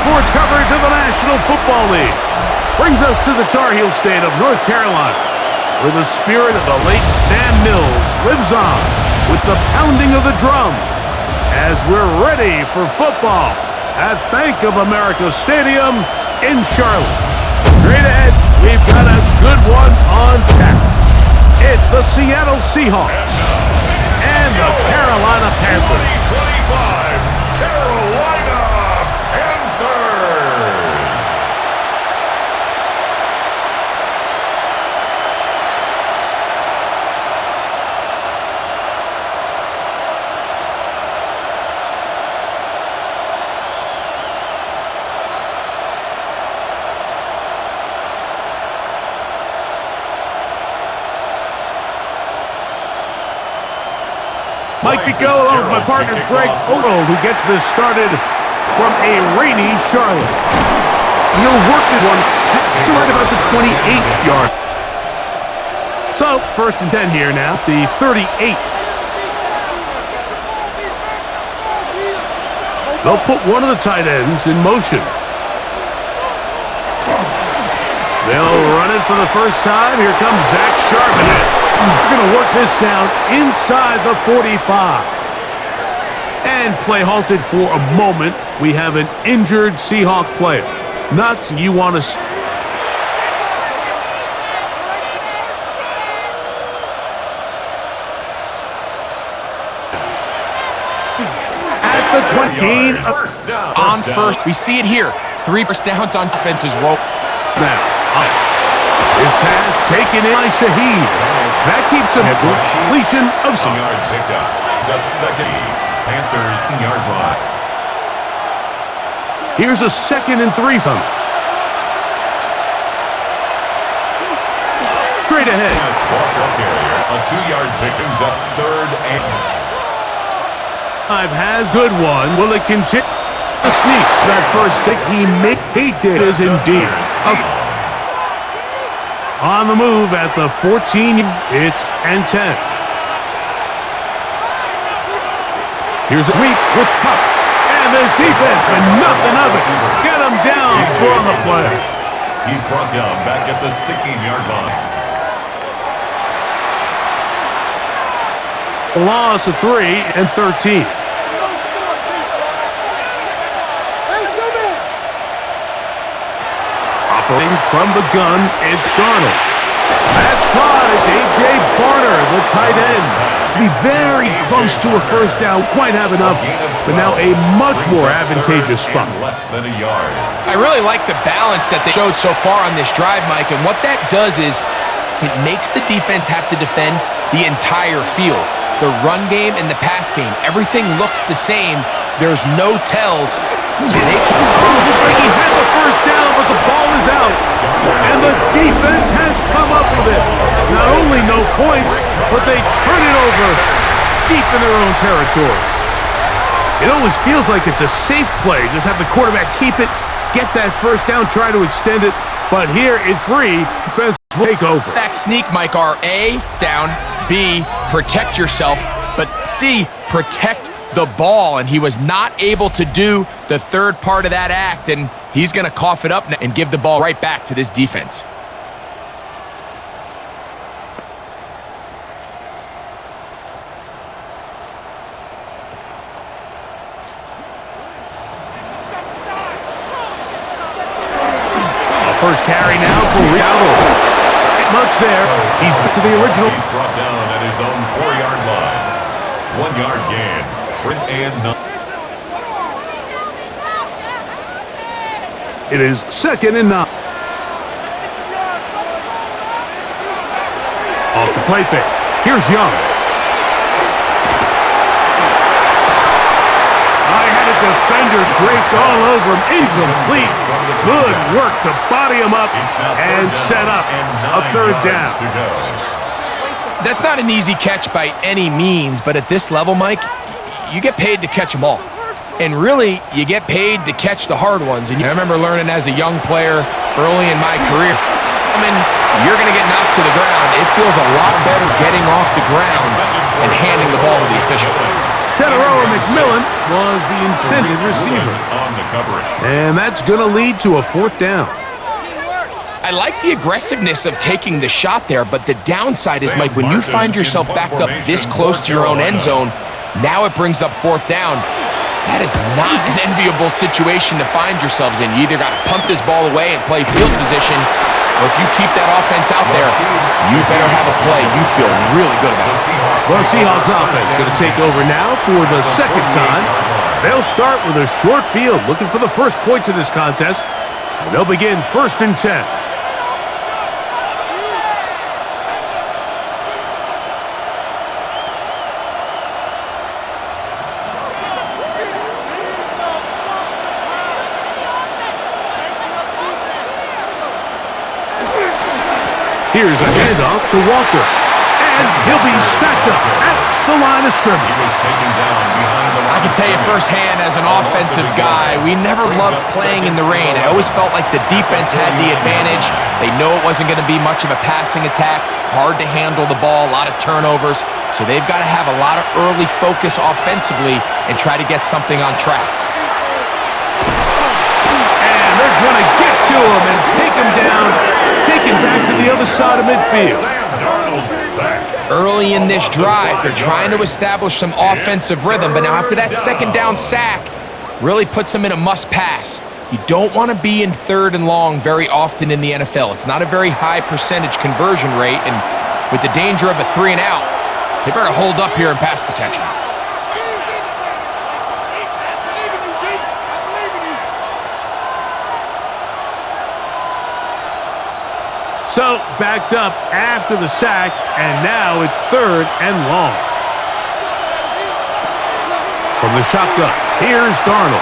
sports coverage of the National Football League brings us to the Tar Heel state of North Carolina, where the spirit of the late Sam Mills lives on with the pounding of the drum as we're ready for football at Bank of America Stadium in Charlotte. Straight ahead, we've got a good one on tap. It's the Seattle Seahawks and the Carolina Panthers. 2025 Carolina Panthers. Mike Pico along with my partner Greg Odo, who gets this started from a rainy Charlotte. He'll work this one to right about the 28-yard. So, 1st and 10 here now, the 38. They'll put one of the tight ends in motion. They'll run it for the first time. Here comes Zach Charbonnet. We're going to work this down inside the 45. And play halted for a moment. We have an injured Seahawk player. Nuts you want to see. At the 20. Gain on first. We see it here. 3 first downs on defense's roll. Now, his pass taken in by Shaheed. That keeps him to completion of some yards. He's up second. Panthers yard line. Here's a 2nd and 3 from him. Straight ahead. Walker carrier. A 2-yard pickups up 3rd and. Has good one. Will it continue to sneak? That first stick he did is indeed. On the move at the 14, it's and 10. Here's a sweep with Cup. And this defense, and nothing of it. Get him down for the play. He's brought down back at the 16-yard line. Loss of 3 and 13. From the gun, it's Darnold. That's caught. It's A.J. Barner, the tight end. To be very close to a first down, quite have enough, but now a much more advantageous spot. Less than a yard. I really like the balance that they showed so far on this drive, Mike, and what that does is it makes the defense have to defend the entire field. The run game and the pass game, everything looks the same. There's no tells. So they can... He had the first down, but the ball is out. And the defense has come up with it. Not only no points, but they turn it over deep in their own territory. It always feels like it's a safe play. Just have the quarterback keep it, get that first down, try to extend it. But here in 3, defense will take over. Back sneak, Mike, are A, down, B, protect yourself, but C, protect the ball, and he was not able to do the 3rd part of that act, and he's going to cough it up and give the ball right back to this defense. First carry now for Rialdo. Not much there. He's to the original. He's brought down at his own 4-yard line. 1-yard gain. Print and 9. It is 2nd and 9. Off the play fake. Here's Young. I had a defender draped all over him. Incomplete. Good work to body him up and set up a 3rd down. That's not an easy catch by any means, but at this level, Mike, you get paid to catch them all. And really, you get paid to catch the hard ones. And I remember learning as a young player early in my career, I mean, you're going to get knocked to the ground. It feels a lot better getting off the ground and handing the ball to the official. McMillan was the intended receiver. On the coverage. And that's going to lead to a 4th down. I like the aggressiveness of taking the shot there, but the downside is, Mike, when you find yourself backed up this close to your own end zone, now it brings up 4th down. That is not an enviable situation to find yourselves in. You either got to punt this ball away and play field position, or if you keep that offense out there, you better have a play you feel really good about. Well, Seahawks offense going to take over now for the 2nd time. They'll start with a short field, looking for the first points of this contest, and they'll begin 1st and 10. Here's a handoff to Walker, and he'll be stacked up at the line of scrimmage. I can tell you firsthand as an offensive guy, we never loved playing in the rain. I always felt like the defense had the advantage. They know it wasn't going to be much of a passing attack, hard to handle the ball, a lot of turnovers. So they've got to have a lot of early focus offensively and try to get something on track. And they're going to get to him and take him down. Taken back to the other side of midfield. Early in this drive, they're trying to establish some offensive rhythm, but now after that 2nd down sack, really puts them in a must-pass. You don't want to be in 3rd and long very often in the NFL. It's not a very high percentage conversion rate, and with the danger of a 3 and out, they better hold up here in pass protection. So, backed up after the sack, and now it's 3rd and long. From the shotgun, here's Darnold.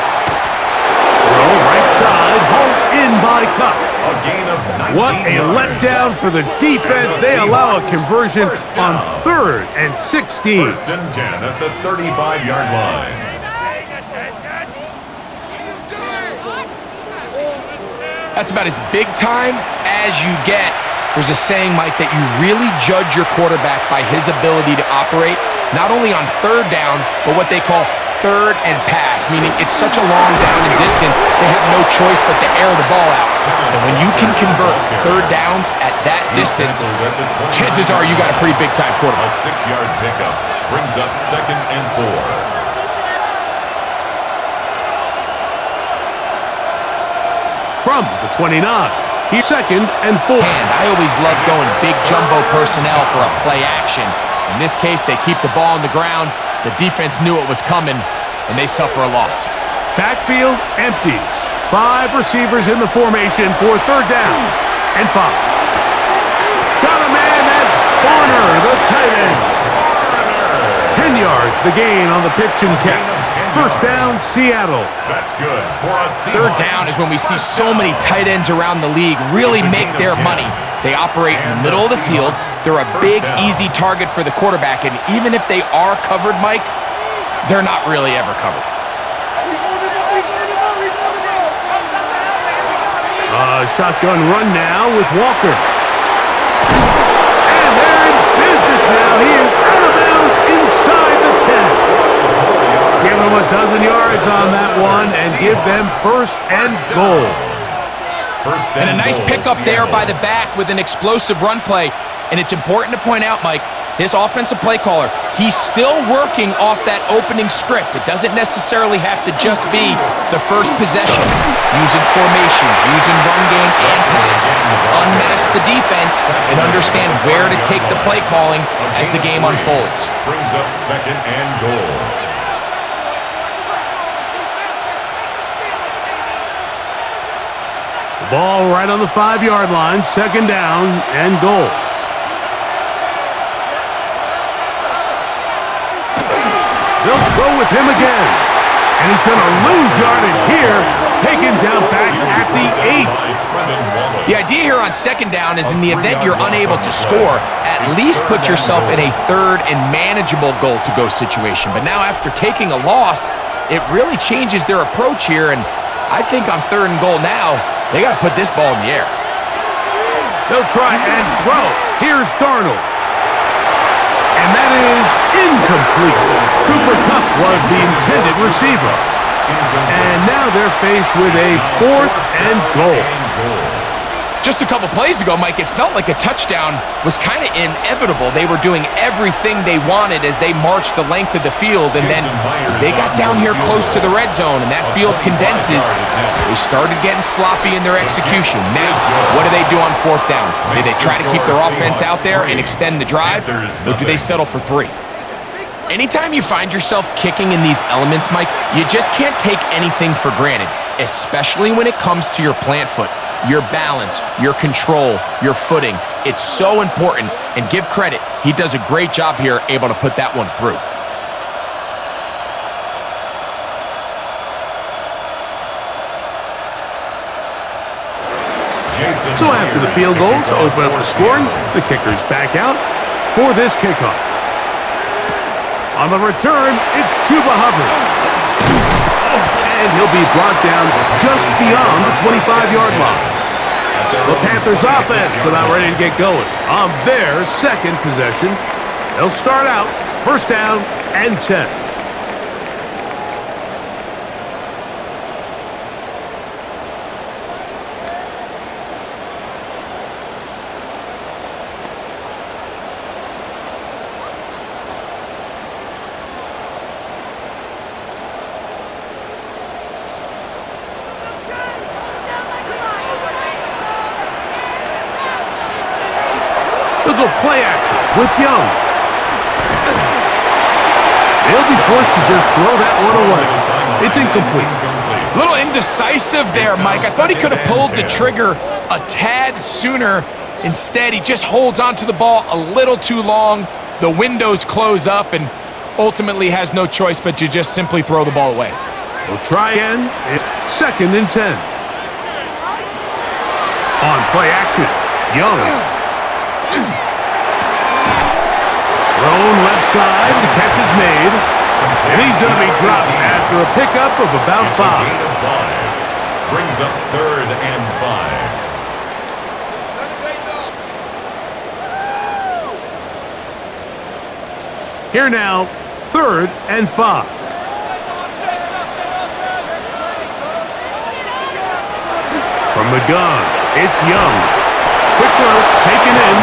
Throw right side, home in by Cup. A gain of 19 What a letdown for the defense. They allow a conversion on 3rd and 16. 1st and 10 at the 35-yard line. That's about as big time as you get. There's a saying, Mike, that you really judge your quarterback by his ability to operate, not only on 3rd down, but what they call 3rd and pass, meaning it's such a long down and distance, they have no choice but to air the ball out. And when you can convert 3rd downs at that distance, chances are you got a pretty big-time quarterback. A 6-yard pickup brings up 2nd and 4. From the 29, he's 2nd and 4. And I always love going big jumbo personnel for a play action. In this case, they keep the ball on the ground. The defense knew it was coming, and they suffer a loss. Backfield empties. 5 receivers in the formation for 3rd down and 5. Got a man, that's Warner, the tight end. 10 yards, the gain on the pitch and catch. 1st down, Seattle. That's good for a 3rd down is when we see so many tight ends around the league really make their money. They operate in the middle of the field. They're a big, easy target for the quarterback, and even if they are covered, Mike, they're not really ever covered. Shotgun run now with Walker. And they're in business now. He is out of bounds inside the 10. Give them a dozen yards on that one and give them 1st and goal. And a nice pickup there by the back with an explosive run play. And it's important to point out, Mike, this offensive play caller, he's still working off that opening script. It doesn't necessarily have to just be the first possession. Using formations, using run game and pass. Unmask the defense and understand where to take the play calling as the game unfolds. Brings up 2nd and goal. Ball right on the 5-yard line, 2nd down and goal. They'll go with him again. And he's going to lose yardage here, taken down back at the 8. The idea here on 2nd down is in the event you're unable to score, at least put yourself in a 3rd and manageable goal-to-go situation. But now after taking a loss, it really changes their approach here. And I think on 3rd and goal now, they got to put this ball in the air. They'll try and throw. Here's Darnold. And that is incomplete. incomplete. Cooper Kupp was the intended receiver. And now they're faced with a 4th and goal. Just a couple plays ago, Mike, it felt like a touchdown was kind of inevitable. They were doing everything they wanted as they marched the length of the field, and then as they got down here close to the red zone and that field condenses, they started getting sloppy in their execution. Now, what do they do on 4th down? Do they try to keep their offense out there and extend the drive, or do they settle for 3? Anytime you find yourself kicking in these elements, Mike, you just can't take anything for granted, especially when it comes to your plant foot. Your balance, your control, your footing. It's so important, and give credit. He does a great job here able to put that one through. So after the field goal to open up the scoring, the kicker's back out for this kickoff. On the return, it's Chuba Hubbard. And he'll be brought down just beyond the 25-yard line. The Panthers offense about ready to get going on their second possession. They'll start out 1st down and 10. They'll go play action with Young. They'll be forced to just throw that one away. It's incomplete. A little indecisive there, Mike. I thought he could have pulled the trigger a tad sooner. Instead, he just holds onto the ball a little too long. The windows close up and ultimately has no choice but to just simply throw the ball away. They'll try again. It's 2nd and 10. On play action, Young. Thrown left side, the catch is made, and he's going to be dropped after a pickup of about 5. Brings up 3rd and 5. Here now, 3rd and 5. From the gun, it's Young. Quick throw, taken in,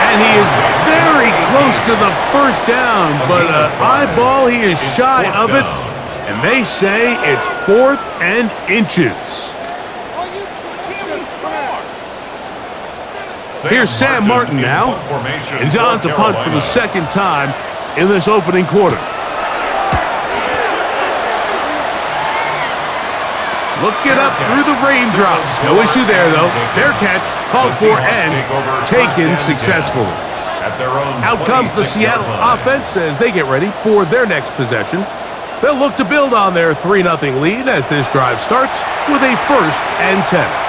and he is very close to the 1st down, but an eyeball, he is shy of it, and they say it's 4th and inches. Here's Sam Martin now, and he's on to punt for the 2nd time in this opening quarter. Look it up through the raindrops. No issue there, though. Fair catch, called for, and taken successfully. Out comes the Seattle offense as they get ready for their next possession. They'll look to build on their 3-0 lead as this drive starts with a 1st and 10.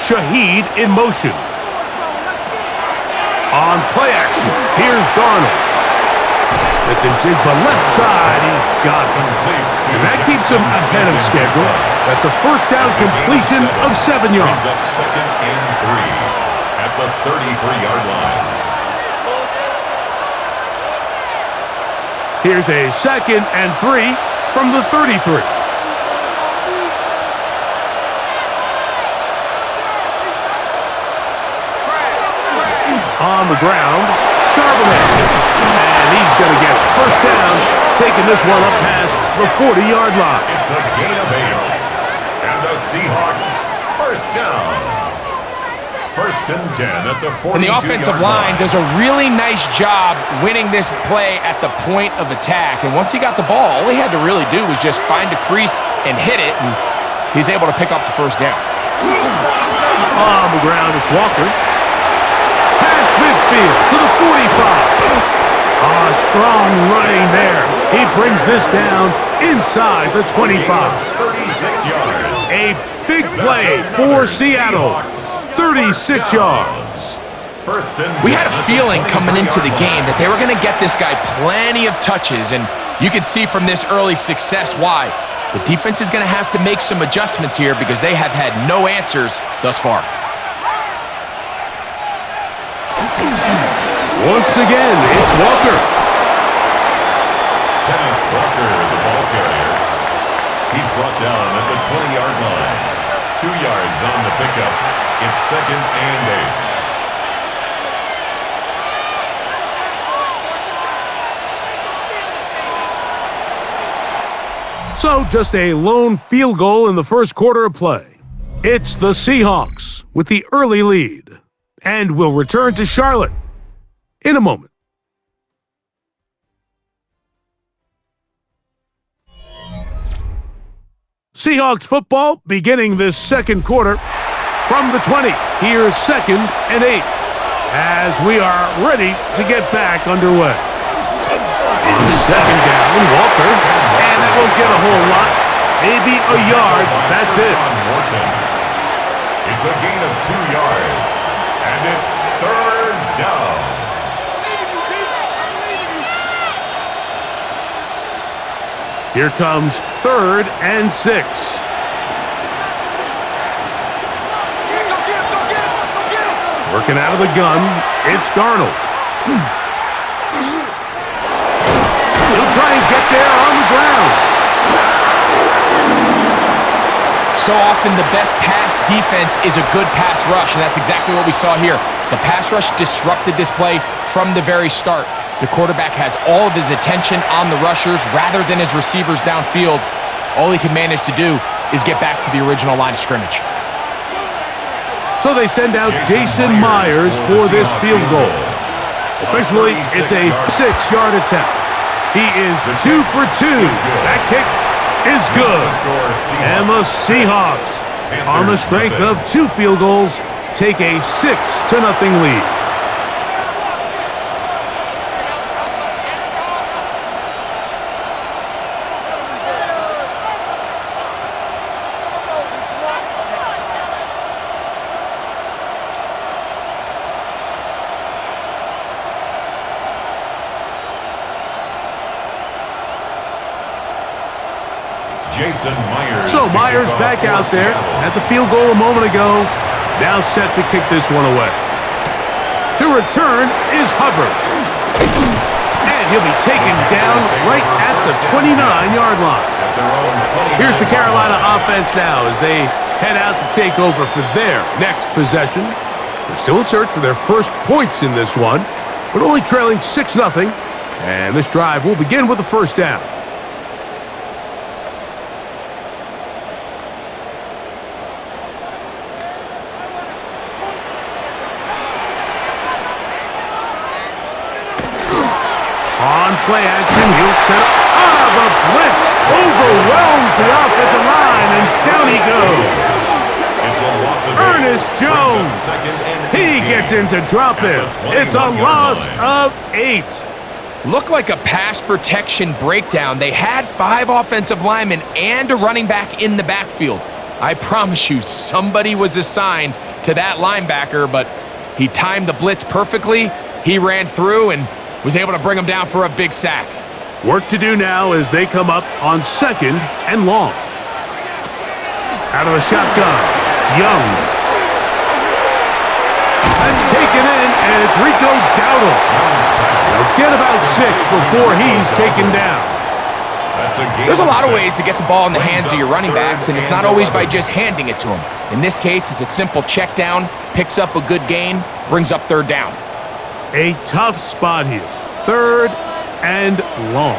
Shaheed in motion. On play action, here's Darnold. Smith and Jigba left side, he's got him. And that keeps him ahead of schedule. That's a 1st down completion of 7 yards. Up 2nd and 3 at the 33-yard line. Here's a 2nd and 3 from the 33. On the ground, Charbonnet. And he's going to get 1st down, taking this one up past the 40-yard line. It's a gain of 8. And the Seahawks, 1st down. 1st and 10 at the 42-yard line. And the offensive line does a really nice job winning this play at the point of attack. And once he got the ball, all he had to really do was just find a crease and hit it. And he's able to pick up the 1st down. On the ground, it's Walker. Midfield to the 45. Strong running there. He brings this down inside the 25. 36 yards. A big play for Seattle. 36 yards. First and We had a 10 at the feeling coming into the 23-yard game line. that they were going to get this guy plenty of touches, and you can see from this early success why. The defense is going to have to make some adjustments here because they have had no answers thus far. Once again, it's Walker. Kenneth Walker, the ball carrier. He's brought down at the 20-yard line. 2 yards on the pickup. It's 2nd and 8. So just a lone field goal in the first quarter of play. It's the Seahawks with the early lead. And we'll return to Charlotte in a moment. Seahawks football beginning this second quarter from the 20. Here's 2nd and 8 as we are ready to get back underway. In 2nd down, Walker, and that won't get a whole lot. Maybe a yard, that's it. It's a gain of 2 yards, and it's 3rd down. Here comes 3rd and 6. Working out of the gun, it's Darnold. He'll try and get there on the ground. So often the best pass defense is a good pass rush, and that's exactly what we saw here. The pass rush disrupted this play from the very start. The quarterback has all of his attention on the rushers rather than his receivers downfield. All he can manage to do is get back to the original line of scrimmage. So they send out Jason Myers for this field goal. Officially, it's a 6-yard attempt. He is 2 for 2. That kick is good. And the Seahawks, on the strength of 2 field goals, take a 6-0 lead. So Myers back out there at the field goal a moment ago. Now set to kick this one away. To return is Hubbard. And he'll be taken down right at the 29-yard line. Here's the Carolina offense now as they head out to take over for their next possession. They're still in search for their first points in this one, but only trailing 6-0. And this drive will begin with a first down. On play action, he'll set up. The blitz overwhelms the offensive line, and down he goes. It's a loss of Ernest Jones. He gets into drop in. It's a loss of 8. Looked like a pass protection breakdown. They had 5 offensive linemen and a running back in the backfield. I promise you, somebody was assigned to that linebacker, but he timed the blitz perfectly. He ran through and was able to bring him down for a big sack. Work to do now as they come up on 2nd and long. Out of the shotgun, Young. That's taken in, and it's Rico Dowdle. They'll get about 6 before he's taken down. There's a lot of ways to get the ball in the hands of your running backs, and it's not always by just handing it to them. In this case, it's a simple check down, picks up a good gain, brings up 3rd down. A tough spot here. 3rd and long.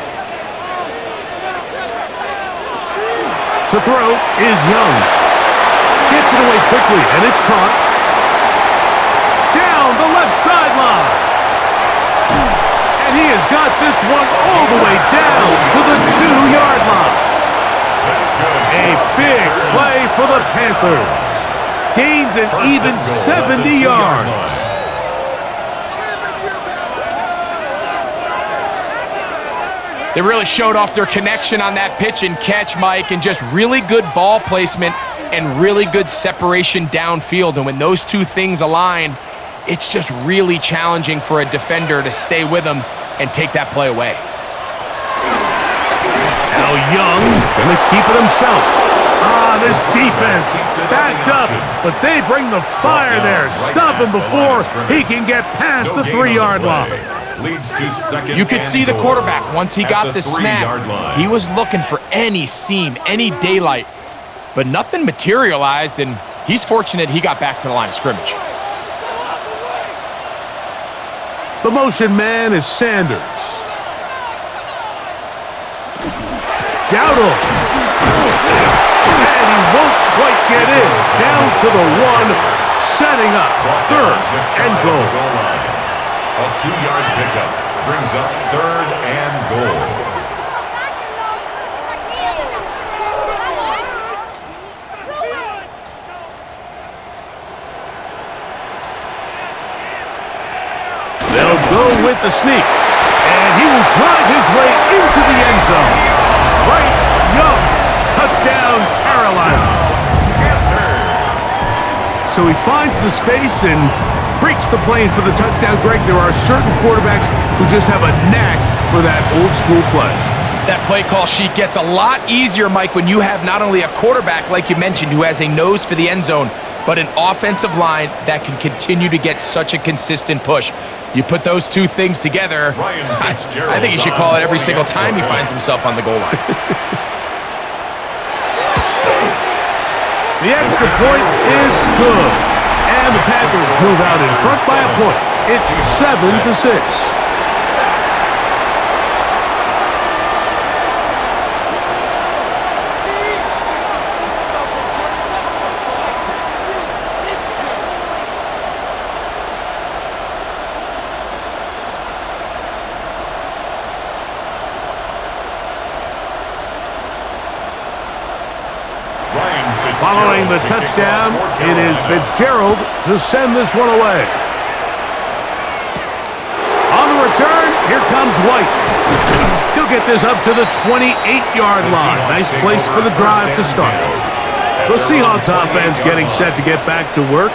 To throw is Young. Gets it away quickly, and it's caught. Down the left sideline. And he has got this one all the way down to the 2-yard line. A big play for the Panthers. Gains an even 70 yards. They really showed off their connection on that pitch and catch, Mike, and just really good ball placement and really good separation downfield. And when those two things align, it's just really challenging for a defender to stay with him and take that play away. Now Young gonna keep it himself. This defense backed up, but they bring the fire there. Stop him before he can get past the 3-yard line. Leads to second. You could see the quarterback, once he got the 3-yard snap, line. he was looking for any seam, any daylight, but nothing materialized, and he's fortunate he got back to the line of scrimmage. The motion man is Sanders. Dowdle. And he won't quite get in. Down to the 1, setting up 3rd and goal. A 2-yard pickup brings up 3rd and goal. They'll go with the sneak, and he will drive his way into the end zone. Bryce Young, touchdown Carolina. So he finds the space and breaks the plane for the touchdown. Greg, there are certain quarterbacks who just have a knack for that old school play. That play call sheet gets a lot easier, Mike, when you have not only a quarterback, like you mentioned, who has a nose for the end zone, but an offensive line that can continue to get such a consistent push. You put those two things together, I think you should call it every single time he finds himself on the goal line. The extra point is good. And the Panthers move out in front by a point. It's 7-6. Following the touchdown, it is Fitzgerald to send this one away. On the return, here comes White. He'll get this up to the 28-yard line. Nice place for the drive to start. The Seahawks offense getting set to get back to work.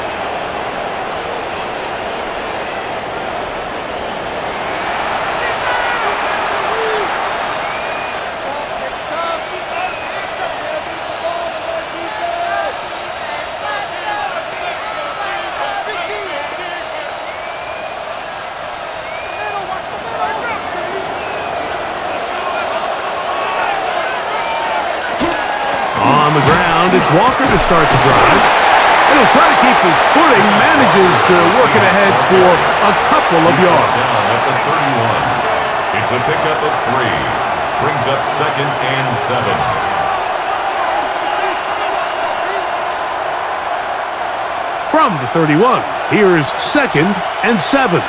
On the ground, it's Walker to start the drive. And he'll try to keep his footing, manages to work it ahead for a couple of yards. At the 31. It's a pickup of 3. Brings up 2nd and 7. From the 31, here's 2nd and 7.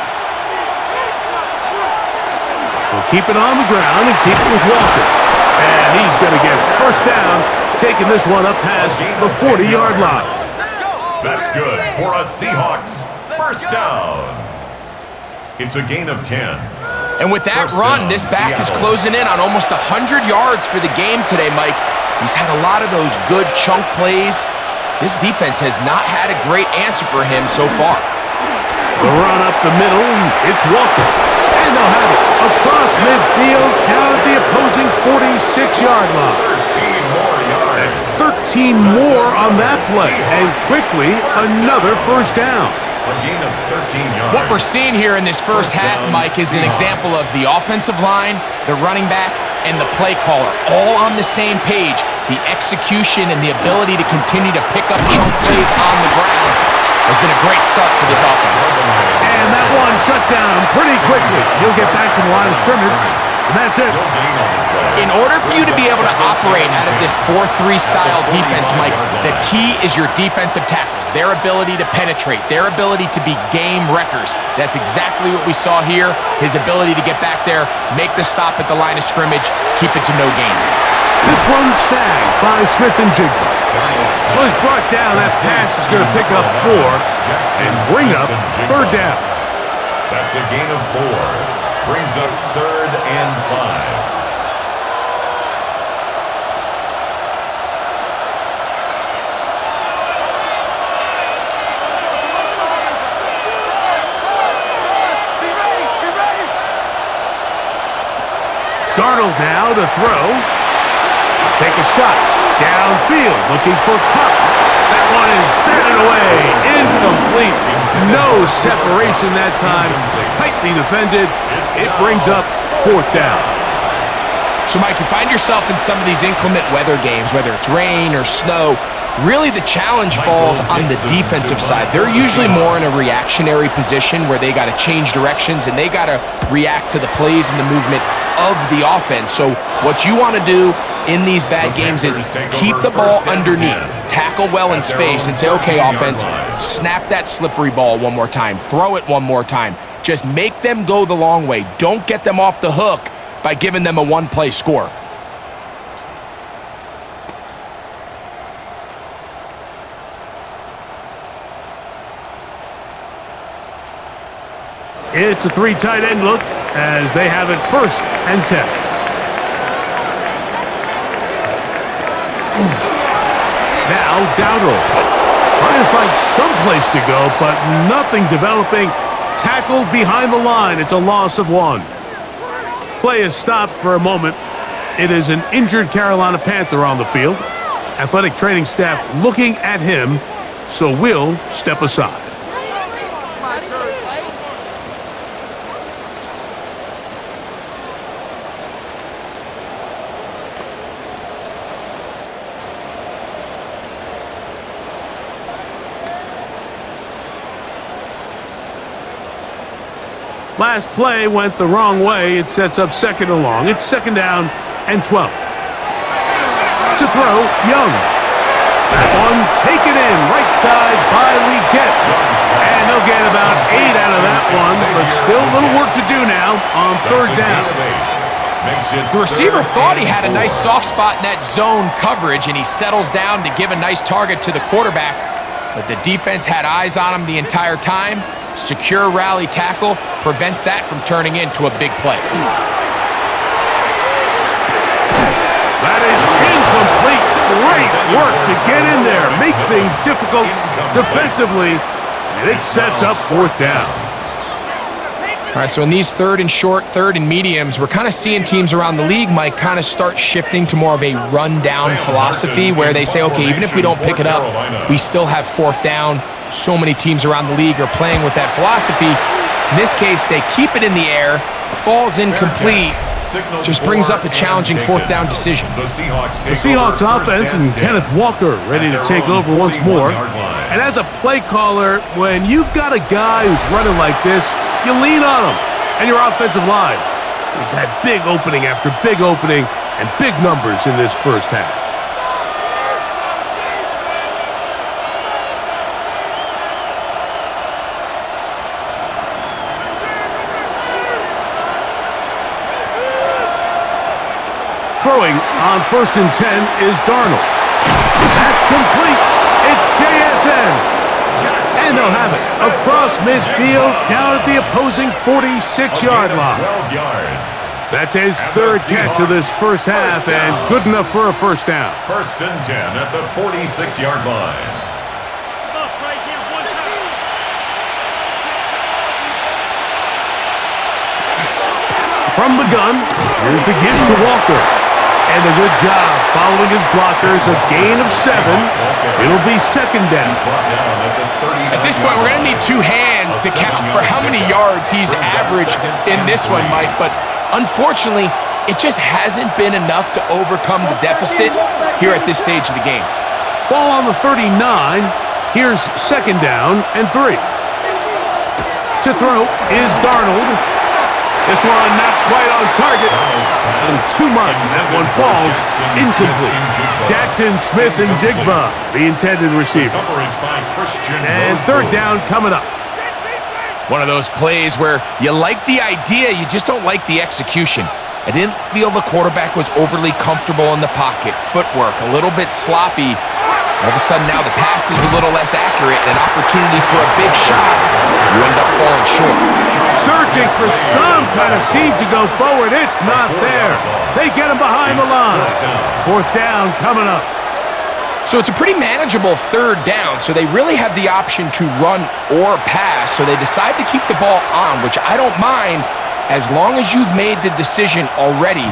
We'll keep it on the ground and keep it with Walker. And he's going to get first down, taking this one up past the 40-yard line. That's good for a Seahawks first down. It's a gain of 10. And with that run, this back is closing in on almost 100 yards for the game today, Mike. He's had a lot of those good chunk plays. This defense has not had a great answer for him so far. The run up the middle, it's Walker. And they'll have it across midfield, down at the opposing 46-yard line. 13 more yards. That's 13 more on that play. And quickly, another first down. A gain of 13 yards. What we're seeing here in this first half, Mike, is an example of the offensive line, the running back, and the play caller all on the same page. The execution and the ability to continue to pick up chunk plays on the ground has been a great start for this offense. And that one shut down pretty quickly. He'll get back to the line of scrimmage, and that's it. In order for you to be able to operate out of this 4-3 style defense, Mike, the key is your defensive tackles, their ability to penetrate, their ability to be game wreckers. That's exactly what we saw here, his ability to get back there, make the stop at the line of scrimmage, keep it to no gain. This one snagged by Smith and Jigba. Was brought down. That pass is going to pick up 4 and bring up third down. That's a gain of 4. Brings up 3rd and 5. Darnold now to throw. Take a shot. Downfield, looking for Cup. That one is batted away. Incomplete. No separation that time. Tightly defended. It brings up 4th down. So, Mike, you find yourself in some of these inclement weather games, whether it's rain or snow. Really, the challenge falls on the defensive side. They're usually more in a reactionary position where they got to change directions and they got to react to the plays and the movement of the offense. So what you want to do in these bad games is keep the ball underneath, tackle well in space, and say, okay, offense, snap that slippery ball one more time, throw it one more time. Just make them go the long way. Don't get them off the hook by giving them a one-play score. It's a 3 tight end look as they have it 1st and 10. Now Dowdle trying to find some place to go, but nothing developing. Tackled behind the line. It's a loss of 1. Play is stopped for a moment. It is an injured Carolina Panther on the field. Athletic training staff looking at him, so we'll step aside. Last play went the wrong way. It sets up 2nd and long. It's 2nd down and 12. To throw, Young. That one taken in right side by Leggett. And they'll get about 8 out of that one, but still a little work to do now on 3rd down. The receiver thought he had a nice soft spot in that zone coverage, and he settles down to give a nice target to the quarterback. But the defense had eyes on him the entire time. Secure rally tackle prevents that from turning into a big play. That is incomplete. Great work to get in there, make things difficult defensively, and it sets up 4th down. All right, so in these 3rd and short, 3rd and mediums, we're kind of seeing teams around the league, Mike, kind of start shifting to more of a run-down philosophy where they say, okay, even if we don't pick it up, we still have 4th down. So many teams around the league are playing with that philosophy. In this case, they keep it in the air, falls incomplete, just brings up a challenging 4th down decision. The Seahawks offense and Kenneth Walker ready to take over once more. And as a play caller, when you've got a guy who's running like this, you lean on him and your offensive line. He's had big opening after big opening and big numbers in this 1st half. Throwing on 1st and 10 is Darnold. That's complete. It's JSN. And they'll have it across midfield down at the opposing 46-yard line. That's his 3rd catch of this 1st half and good enough for a 1st down. 1st and 10 at the 46-yard line. From the gun, here's the give to Walker. And a good job following his blockers, a gain of 7. It'll be 2nd down. At this point, we're going to need 2 hands to count for how many yards he's averaged in this one, Mike. But unfortunately, it just hasn't been enough to overcome the deficit here at this stage of the game. Ball on the 39. Here's 2nd down and 3. To throw is Darnold. This one not quite on target. And too much. That one falls incomplete. Jackson, Smith, and Jigba, the intended receiver. And 3rd down coming up. One of those plays where you like the idea, you just don't like the execution. I didn't feel the quarterback was overly comfortable in the pocket. Footwork a little bit sloppy. All of a sudden now the pass is a little less accurate. An opportunity for a big shot. You end up falling short. Searching for some kind of seed to go forward. It's not there. They get him behind the line. 4th down coming up. So it's a pretty manageable 3rd down, so they really have the option to run or pass, so they decide to keep the ball on, which I don't mind as long as you've made the decision already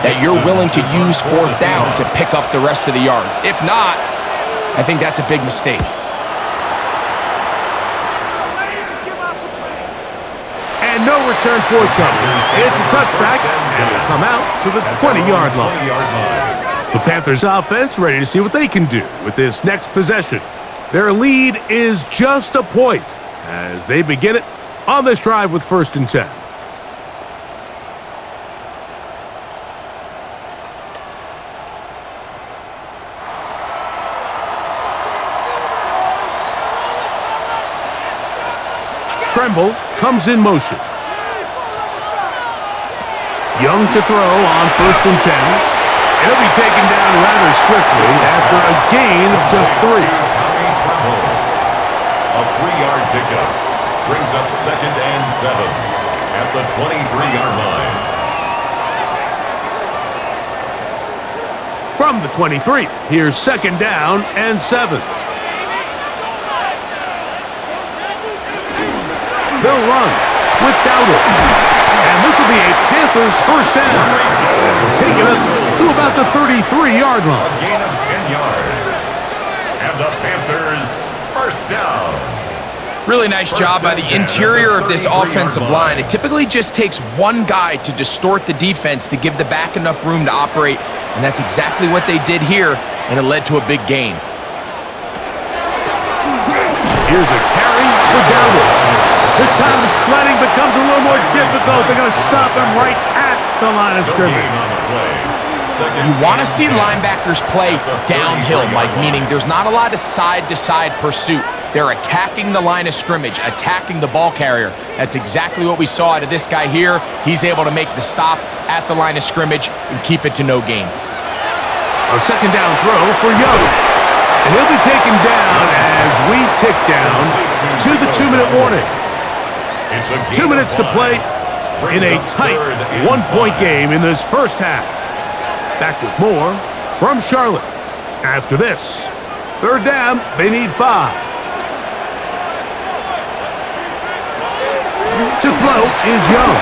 that you're willing to use fourth down to pick up the rest of the yards. If not, I think that's a big mistake. And no return forthcoming. It's a touchback, and will come out to the 20-yard line. The Panthers offense ready to see what they can do with this next possession. Their lead is just a point as they begin it on this drive with 1st and 10. Tremble comes in motion. Young to throw on 1st and 10. He'll be taken down rather swiftly after a gain of just 3. A 3-yard pickup brings up 2nd and 7 at the 23-yard line. From the 23, here's 2nd down and 7. They'll run with Dowdle. And this will be a Panthers 1st down. They'll take it up to about the 33-yard line. A gain of 10 yards. And the Panthers 1st down. Really nice job by the interior of this offensive line. It typically just takes one guy to distort the defense to give the back enough room to operate, and that's exactly what they did here, and it led to a big gain. Here's a carry for Dowdle. This time the sledding becomes a little more difficult. They're going to stop him right at the line of scrimmage. You want to see linebackers play downhill, Mike, meaning there's not a lot of side-to-side pursuit. They're attacking the line of scrimmage, attacking the ball carrier. That's exactly what we saw out of this guy here. He's able to make the stop at the line of scrimmage and keep it to no gain. A 2nd down throw for Young. And he'll be taken down as we tick down to the 2-minute warning. 2 minutes to play in a tight 1-point game in this 1st half. Back with more from Charlotte. After this, 3rd down, they need 5. To throw is Young.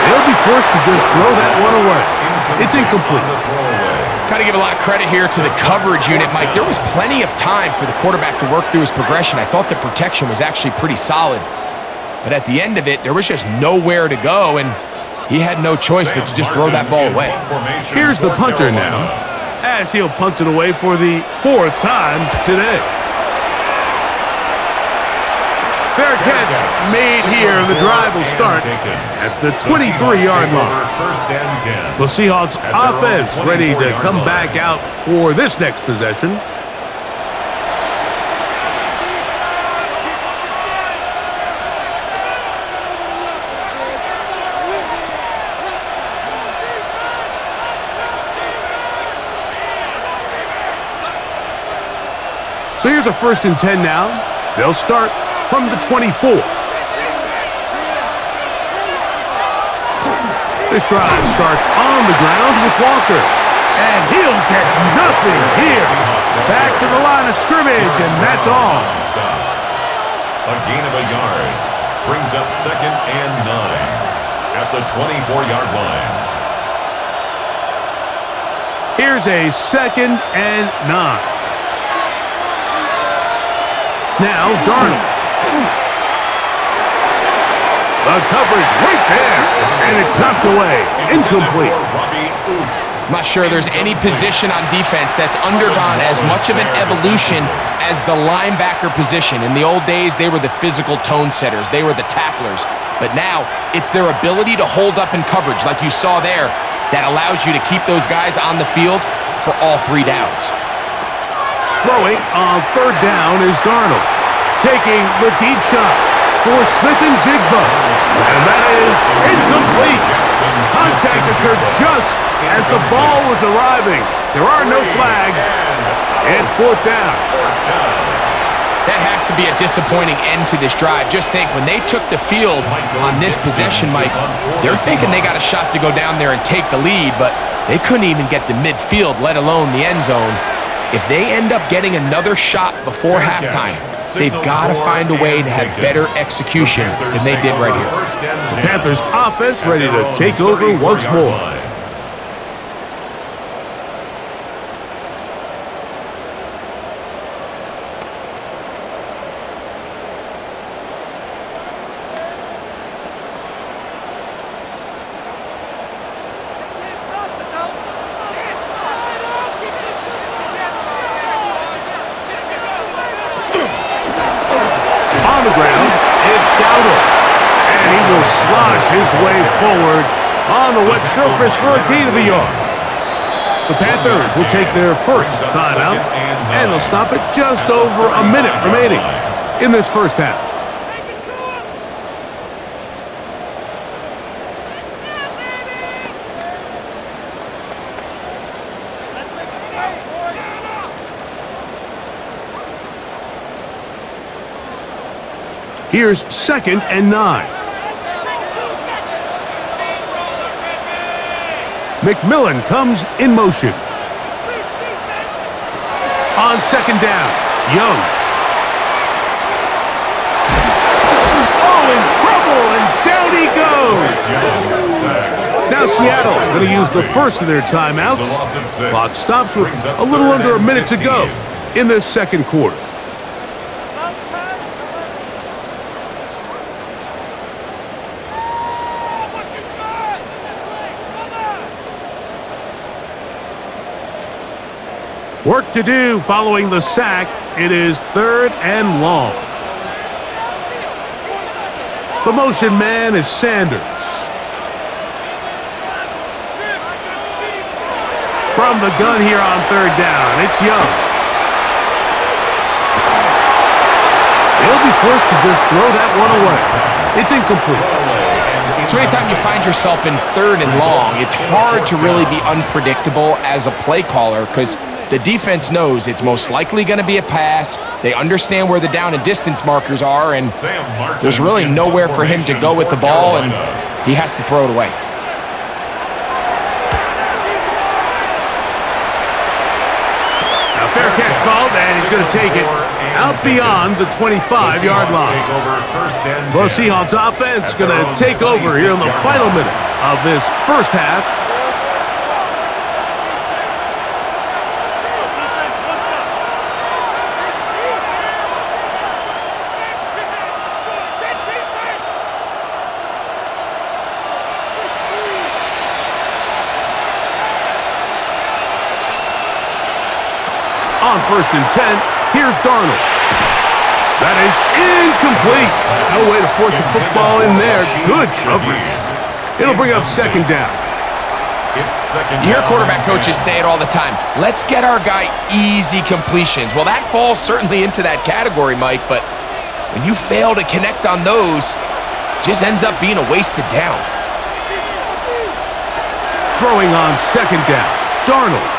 They'll be forced to just throw that one away. It's incomplete. Got to give a lot of credit here to the coverage unit, Mike. There was plenty of time for the quarterback to work through his progression. I thought the protection was actually pretty solid. But at the end of it, there was just nowhere to go, and he had no choice but to just throw that ball away. Here's the punter now, as he'll punt it away for the 4th time today. Fair catch made here. The drive will start at the 23-yard line. The Seahawks offense ready to come back out for this next possession. So here's a 1st and 10 now. They'll start from the 24. This drive starts on the ground with Walker. And he'll get nothing here. Back to the line of scrimmage, and that's all. A gain of a yard brings up 2nd and 9 at the 24-yard line. Here's a 2nd and 9. Now Darnold. The coverage right there, and it's knocked away. Incomplete. I'm not sure there's any position on defense that's undergone as much of an evolution as the linebacker position. In the old days, they were the physical tone setters. They were the tacklers. But now, it's their ability to hold up in coverage, like you saw there, that allows you to keep those guys on the field for all 3 downs. Throwing on 3rd down is Darnold, taking the deep shot for Smith and Jigba. And that is incomplete. Contact occurred just as the ball was arriving. There are no flags. It's 4th down. That has to be a disappointing end to this drive. Just think, when they took the field on this possession, Mike, they're thinking they got a shot to go down there and take the lead, but they couldn't even get to midfield, let alone the end zone. If they end up getting another shot before halftime, they've got to find a way to have better execution than they did right here. The Panthers offense ready to take over once more. On the ground, it's Dowdle. And he will slosh his way forward on the wet surface for a gain of the yards. The Panthers will take their first timeout, and they'll stop it just over a minute remaining in this first half. Here's 2nd and 9. McMillan comes in motion. On 2nd down, Young. Oh, in trouble, and down he goes. Now Seattle going to use the first of their timeouts. Clock stops with a little under a minute to go in this second quarter. Work to do following the sack. It is 3rd and long. The motion man is Sanders. From the gun here on 3rd down, it's Young. He'll be forced to just throw that one away. It's incomplete. So anytime you find yourself in 3rd and long, it's hard to really be unpredictable as a play caller because the defense knows it's most likely going to be a pass. They understand where the down and distance markers are, and there's really nowhere for him to go with the ball, and he has to throw it away. Now, fair catch called, and he's going to take it out beyond the 25-yard line. The Seahawks offense going to take over here in the final minute of this first half. On 1st and 10, here's Darnold. That is incomplete. No way to force the football in there. Good coverage. It'll bring up 2nd down. You hear quarterback coaches say it all the time. Let's get our guy easy completions. Well, that falls certainly into that category, Mike, but when you fail to connect on those, it just ends up being a wasted down. Throwing on 2nd down, Darnold.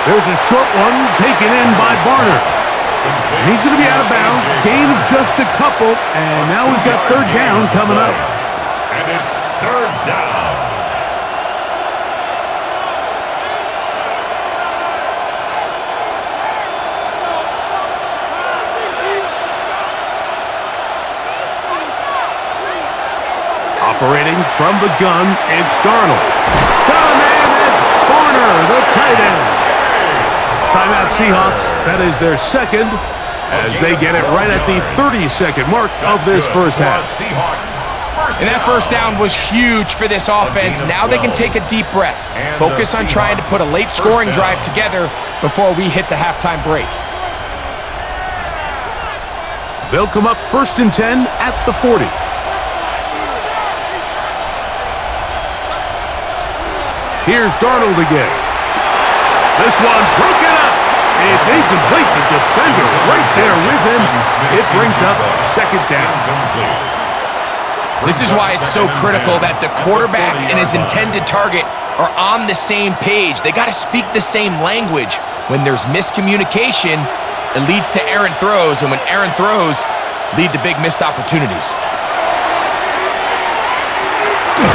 There's a short one taken in by Barner. And he's going to be out of bounds. Gain of just a couple. And now we've got 3rd down coming up. And it's 3rd down. Operating from the gun, it's Darnold. Got a man, it's Barner, the tight end. Timeout Seahawks. That is their 2nd as they get it right at the 30-second mark of this first half. And that first down was huge for this offense. Now they can take a deep breath. Focus on trying to put a late scoring drive together before we hit the halftime break. They'll come up 1st and 10 at the 40. Here's Darnold again. This one broken up. It's incomplete. The defender right there with him. It brings up 2nd down. This is why it's so critical that the quarterback and his intended target are on the same page. They got to speak the same language. When there's miscommunication, it leads to errant throws, and when errant throws lead to big missed opportunities.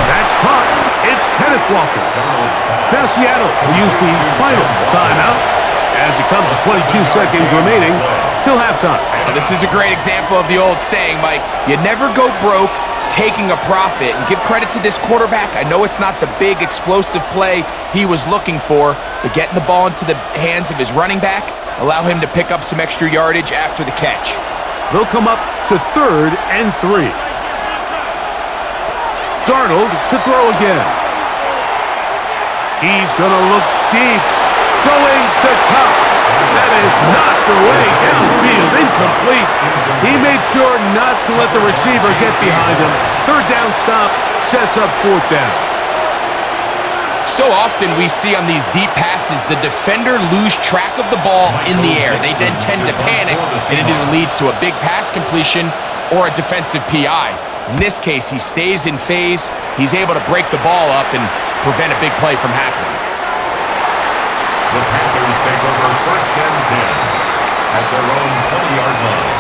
That's caught. It's Kenneth Walker. Now Seattle will use the final timeout as it comes to 22 seconds remaining till halftime. Now, this is a great example of the old saying, Mike, you never go broke taking a profit. And give credit to this quarterback. I know it's not the big explosive play he was looking for, but getting the ball into the hands of his running back allow him to pick up some extra yardage after the catch. They'll come up to 3rd and 3. Darnold to throw again. He's going to look deep. Going to Cup. That is knocked away downfield. Incomplete. He made sure not to let the receiver get behind him. 3rd down stop sets up 4th down. So often we see on these deep passes, the defender lose track of the ball in the air. They then tend to panic, and it either leads to a big pass completion or a defensive PI. In this case, he stays in phase. He's able to break the ball up and prevent a big play from happening. The Panthers take over 1st and 10 at their own 20-yard line.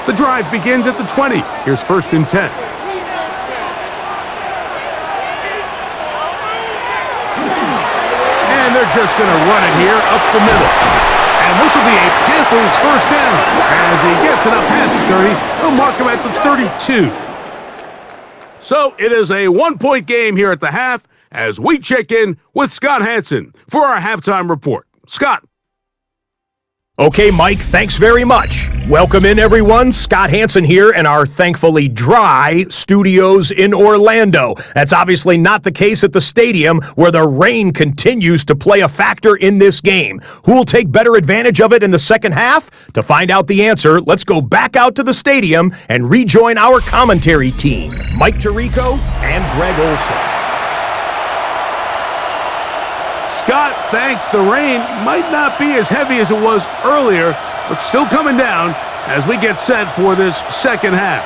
The drive begins at the 20. Here's 1st and 10. And they're just going to run it here up the middle. And this will be a Panthers 1st down. As he gets it up past the 30, they'll mark him at the 32. So it is a 1-point game here at the half as we check in with Scott Hansen for our halftime report. Scott. Okay, Mike, thanks very much. Welcome in, everyone. Scott Hansen here in our thankfully dry studios in Orlando. That's obviously not the case at the stadium, where the rain continues to play a factor in this game. Who will take better advantage of it in the second half? To find out the answer, let's go back out to the stadium and rejoin our commentary team, Mike Tirico and Greg Olson. Scott, thanks. The rain might not be as heavy as it was earlier, but still coming down as we get set for this second half.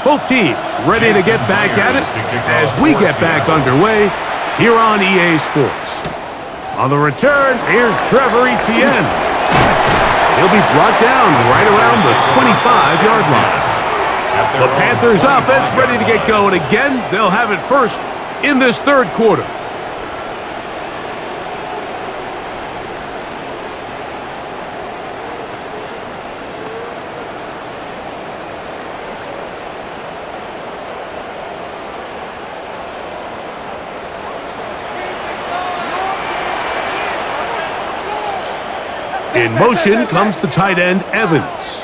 Both teams ready to get back at it as we get back underway here on EA Sports. On the return, here's Trevor Etienne. He'll be brought down right around the 25-yard line. The Panthers offense ready to get going again. They'll have it first in this 3rd quarter. In motion comes the tight end, Evans.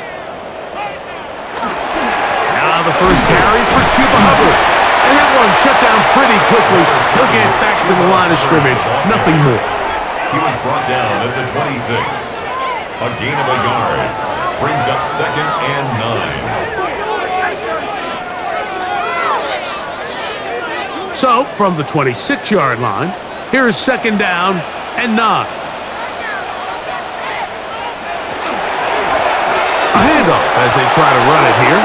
Now the first carry for Chuba Hubbard. And that one shut down pretty quickly. He'll get back to the line of scrimmage. Nothing more. He was brought down at the 26. A gain of a yard brings up 2nd and 9. So, from the 26-yard line, here's 2nd down and 9. A handoff as they try to run it here.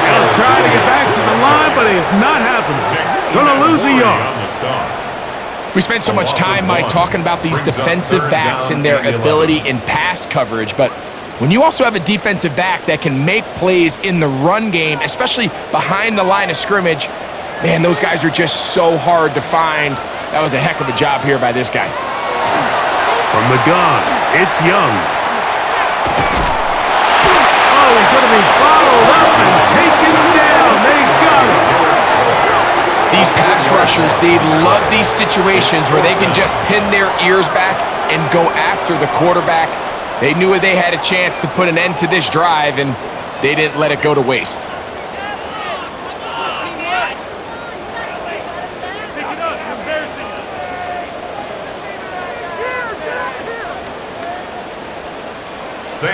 They'll try to get back to the line, but it's not happening. Gonna lose a yard. We spent so much time, Mike, talking about these defensive backs and their ability in pass coverage, but when you also have a defensive back that can make plays in the run game, especially behind the line of scrimmage, man, those guys are just so hard to find. That was a heck of a job here by this guy. From the gun, it's Young. Oh, he's going to be bottled up and taken down. They got him. These pass rushers, they love these situations where they can just pin their ears back and go after the quarterback. They knew they had a chance to put an end to this drive, and they didn't let it go to waste.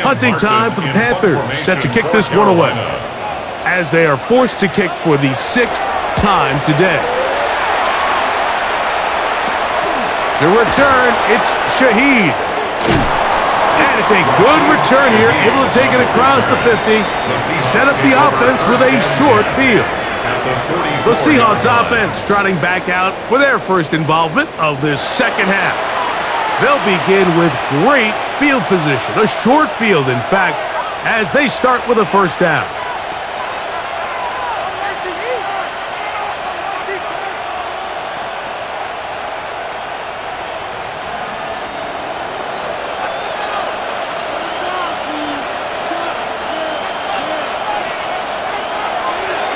Hunting time for the Panthers, set to kick this one away, as they are forced to kick for the 6th time today. To return, it's Shaheed. And it's a good return here, able to take it across the 50, set up the offense with a short field. The Seahawks offense trotting back out for their first involvement of this second half. They'll begin with great field position, a short field, in fact, as they start with a first down.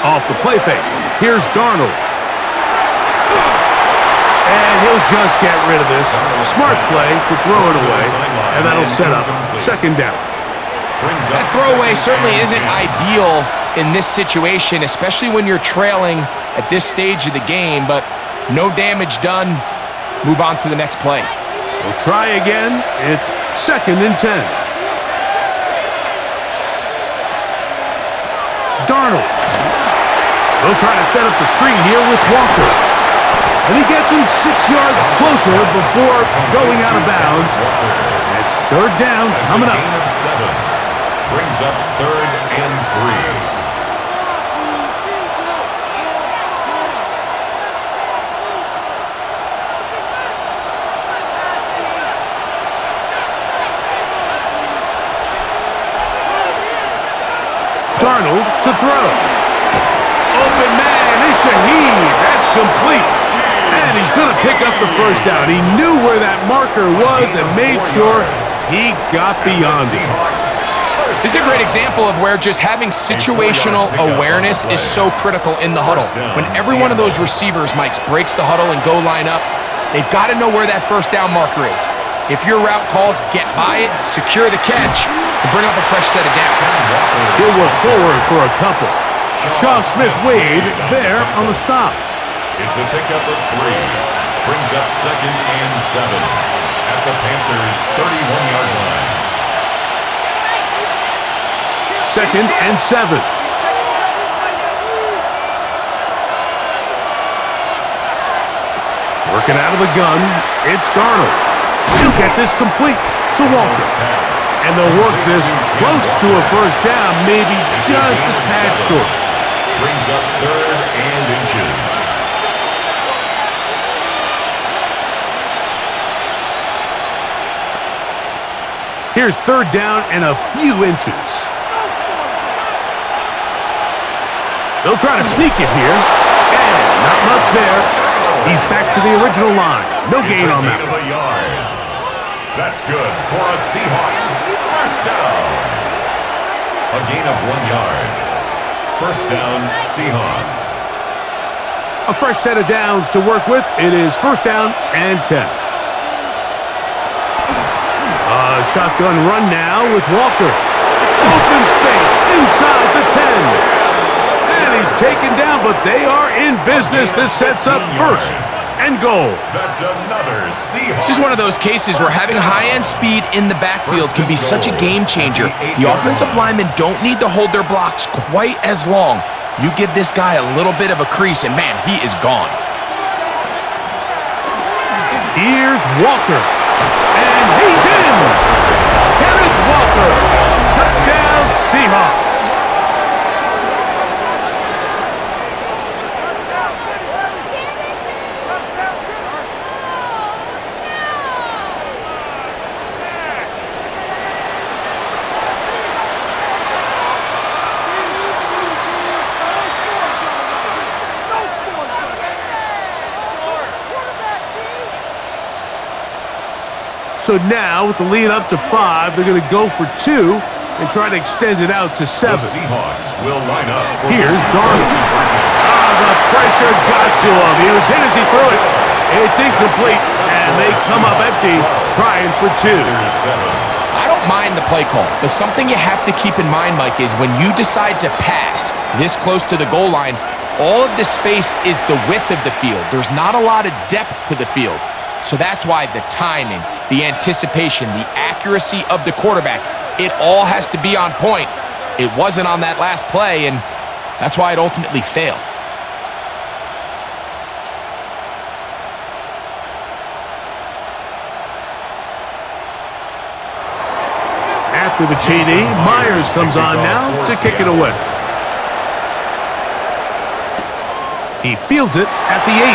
Off the play fake. Here's Darnold. And he'll just get rid of this. Smart play to throw it away. And that'll set up second down. That throwaway certainly isn't ideal in this situation, especially when you're trailing at this stage of the game, but no damage done. Move on to the next play. We'll try again. It's 2nd and 10. Darnold. They'll try to set up the screen here with Walker. And he gets him 6 yards closer before going out of bounds. It's 3rd down coming up. Gain of 7. Brings up 3rd and 3. Darnold to throw. Open man is Shaheed. That's complete. And he's going to pick up the first down. He knew where that marker was and made sure he got beyond it. This is a great example of where just having situational awareness is so critical in the huddle. When every one of those receivers, Mike, breaks the huddle and go line up, they've got to know where that first down marker is. If your route calls, get by it, secure the catch, and bring up a fresh set of downs. He'll work forward for a couple. Shaw Smith-Wade there on the stop. It's a pickup of 3. Brings up 2nd and 7 at the Panthers' 31-yard line. 2nd and 7. Working out of the gun, it's Darnold. He'll get this complete to Walker. And they'll work this close to a first down, maybe just a tad short. Brings up 3rd and inches. Here's 3rd down and a few inches. They'll try to sneak it here. And not much there. He's back to the original line. No gain on that one. That's good for a Seahawks first down. A gain of 1 yard. First down, Seahawks. A fresh set of downs to work with. It is 1st down and 10. A shotgun run now with Walker. Open space inside the 10. And he's taken down, but they are in business. This sets up 1st and goal. That's another Seahawks. This is one of those cases where having high-end speed in the backfield can be such a game changer. The offensive linemen don't need to hold their blocks quite as long. You give this guy a little bit of a crease, and man, he is gone. Here's Walker. And he's in. Kenneth Walker. Touchdown, Seahawks. So now, with the lead up to 5, they're going to go for 2 and try to extend it out to 7. The Seahawks will line up. Here's Darnold. The pressure got to him. He was hit as he threw it. It's incomplete, and they come up empty, trying for 2. I don't mind the play call, but something you have to keep in mind, Mike, is when you decide to pass this close to the goal line, all of the space is the width of the field. There's not a lot of depth to the field. So that's why the timing, the anticipation, the accuracy of the quarterback, it all has to be on point. It wasn't on that last play, and that's why it ultimately failed. After the TD, Myers comes on now to kick it away. He fields it at the 8.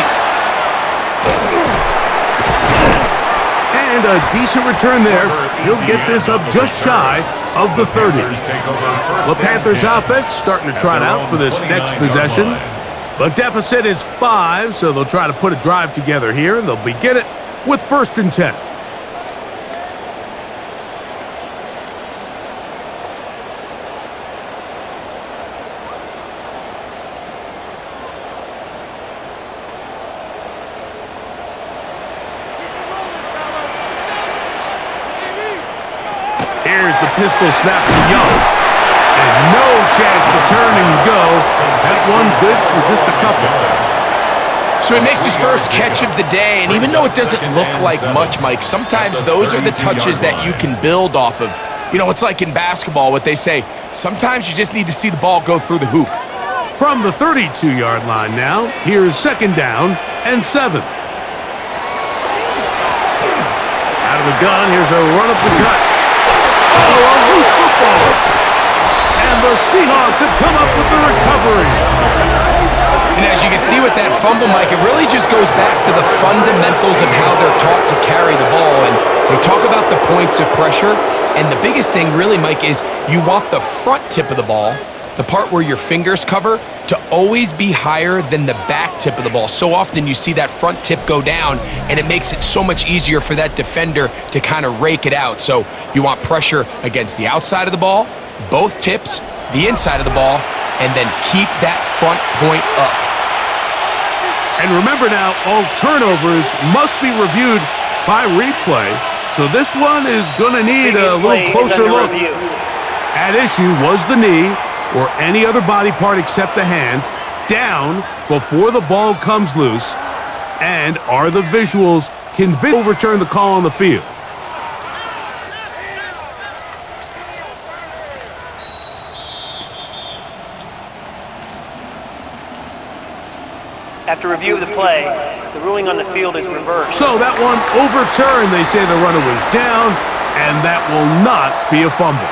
And a decent return there. He'll get this up just shy of the 30. The Panthers offense starting to trot out for this next possession. The deficit is 5, so they'll try to put a drive together here, and they'll begin it with 1st and 10. Here's the pistol snap to Young. And no chance to turn and go. That one good for just a couple. So he makes his first catch of the day, and even though it doesn't look like much, Mike, sometimes those are the touches that you can build off of. You know, it's like in basketball, what they say, sometimes you just need to see the ball go through the hoop. From the 32-yard line now, here's 2nd down and 7. Out of the gun, here's a run up the gut. Oh, a loose football. And the Seahawks have come up with the recovery. And as you can see with that fumble, Mike, it really just goes back to the fundamentals of how they're taught to carry the ball. And they talk about the points of pressure. And the biggest thing really, Mike, is you want the front tip of the ball, the part where your fingers cover, to always be higher than the back tip of the ball. So often you see that front tip go down, and it makes it so much easier for that defender to kind of rake it out. So you want pressure against the outside of the ball, both tips, the inside of the ball, and then keep that front point up. And remember now, all turnovers must be reviewed by replay. So this one is going to need a little closer look. At issue was the knee, or any other body part except the hand, down before the ball comes loose, and are the visuals convinced to overturn the call on the field? After review of the play, the ruling on the field is reversed. So that one overturned. They say the runner was down, and that will not be a fumble.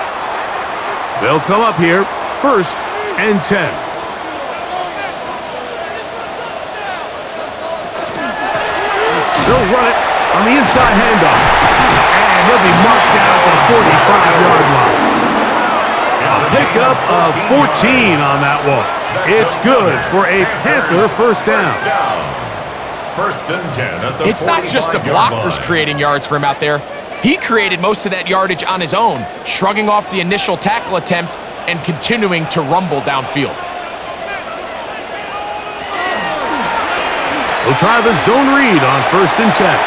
They'll come up here, 1st and 10. They'll run it on the inside handoff. And he'll be marked down at the 45-yard line. A pickup of 14 on that one. It's good for a Panther 1st down. 1st and 10 at the 45-yard line. It's not just the blockers creating yards for him out there. He created most of that yardage on his own, shrugging off the initial tackle attempt and continuing to rumble downfield. We'll try the zone read on 1st and 10.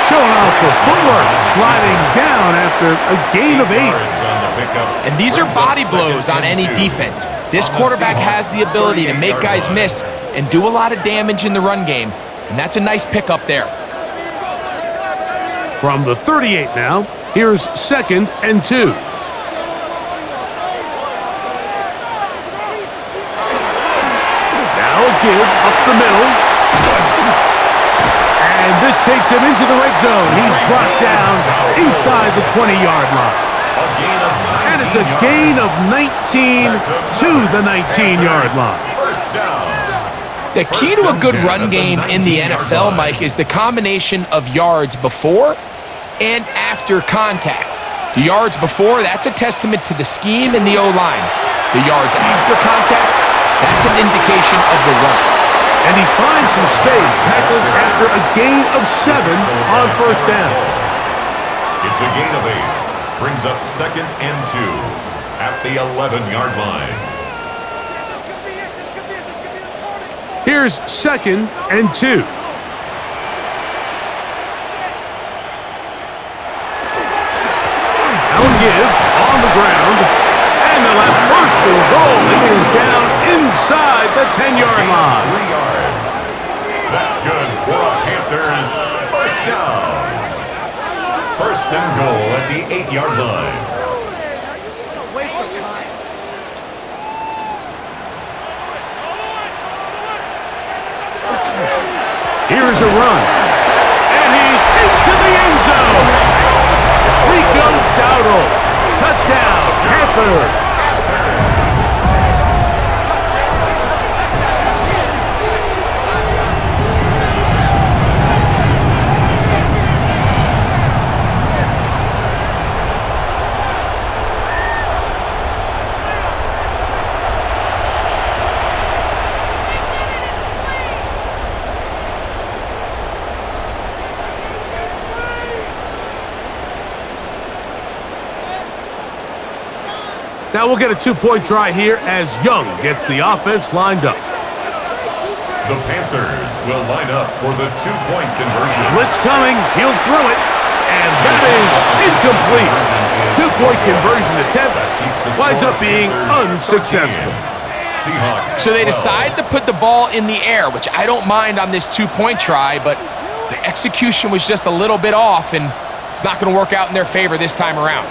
Showing off the footwork, sliding down after a gain of 8. And these are body blows on any defense. This quarterback has the ability to make guys miss and do a lot of damage in the run game, and that's a nice pickup there. From the 38 now, here's 2nd and 2. Now a give up the middle. And this takes him into the red zone. He's brought down inside the 20-yard line. And it's a gain of 19 to the 19-yard line. The key to a good run game in the NFL, Mike, is the combination of yards before and after contact. The yards before, that's a testament to the scheme and the O-line. The yards after contact, that's an indication of the run. And he finds some space, tackled after a gain of 7 on 1st down. It's a gain of 8. Brings up 2nd and 2 at the 11-yard line. Here's 2nd and 2. Now a give on the ground. And they'll have 1st and goal. He is down inside the 10-yard line. 3 yards. That's good for a Panthers 1st down. 1st and goal at the 8-yard line. Here's a run. And he's into the end zone. Rico Dowdle. Touchdown. Now we'll get a 2-point try here as Young gets the offense lined up. The Panthers will line up for the 2-point conversion. Blitz coming. He'll throw it. And that is incomplete. 2-point conversion attempt winds up being unsuccessful. Seahawks. So they decide to put the ball in the air, which I don't mind on this 2-point try, but the execution was just a little bit off, and it's not going to work out in their favor this time around.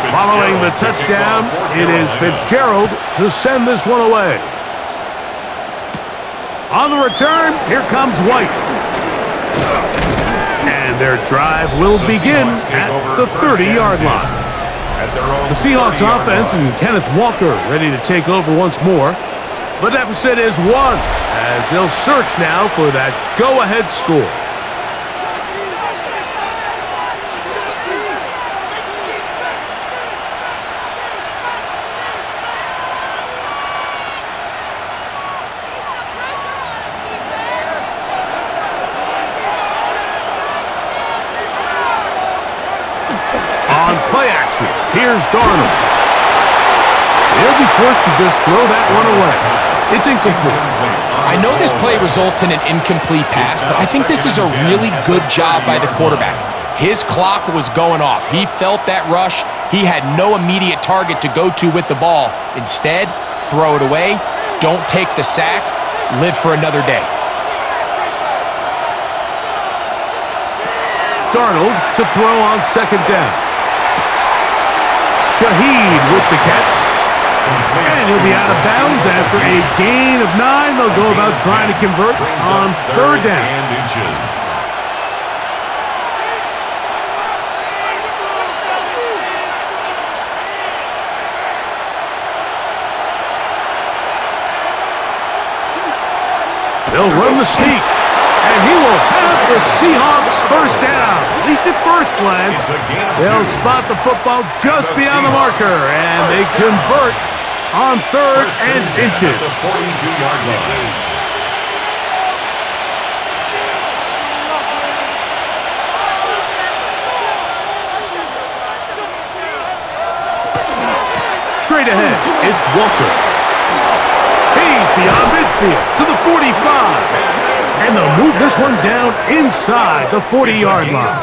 Following the touchdown, it is Fitzgerald to send this one away. On the return, here comes White. And their drive will begin at the 30-yard line. The Seahawks offense and Kenneth Walker ready to take over once more. The deficit is 1 as they'll search now for that go-ahead score. Play action. Here's Darnold. He'll be forced to just throw that one away. It's incomplete. I know this play results in an incomplete pass, but I think this is a really good job by the quarterback. His clock was going off. He felt that rush. He had no immediate target to go to with the ball. Instead, throw it away. Don't take the sack. Live for another day. Darnold to throw on second down. Shaheed with the catch. And he'll be out of bounds after a gain of 9. They'll go about trying to convert on third down. They'll run the sneak. And he will have the Seahawks first down. At least at first glance, they'll spot the football just beyond the marker, and they convert on third and inches. The 42-yard line. Straight ahead, it's Walker. He's beyond midfield to the 45. And they'll move this one down inside the 40-yard line.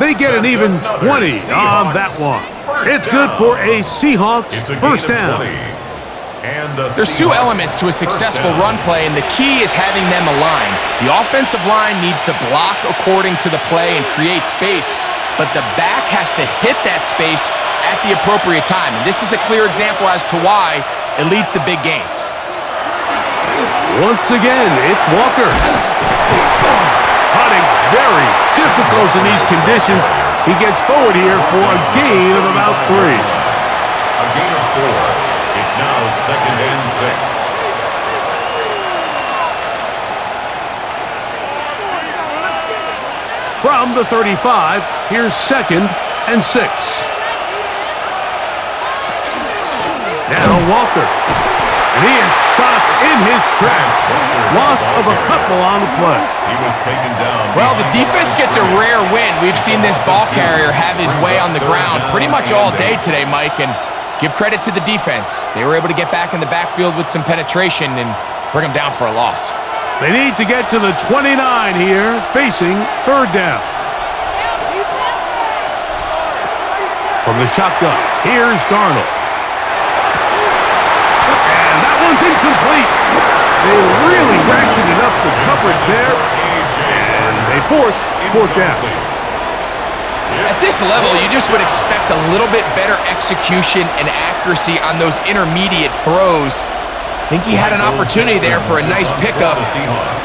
They get an even 20 on that one. It's good for a Seahawks first down. There's 2 elements to a successful run play, and the key is having them aligned. The offensive line needs to block according to the play and create space, but the back has to hit that space at the appropriate time. And this is a clear example as to why it leads to big gains. Once again, it's Walker. Hunting very difficult in these conditions. He gets forward here for a gain of about 3. A gain of 4. It's now second and 6. From the 35, here's second and 6. Now Walker. And he is stopped in his tracks. Loss of a couple on the play. He was taken down. Well, the defense gets a rare win. We've seen this ball carrier have his way on the ground pretty much all day today, Mike, and give credit to the defense. They were able to get back in the backfield with some penetration and bring them down for a loss. They need to get to the 29 here, facing third down. From the shotgun, here's Darnold. Incomplete. They really ratcheted up the coverage there, and they force fourth down. At this level, you just would expect a little bit better execution and accuracy on those intermediate throws. I think he had an opportunity there for a nice pickup.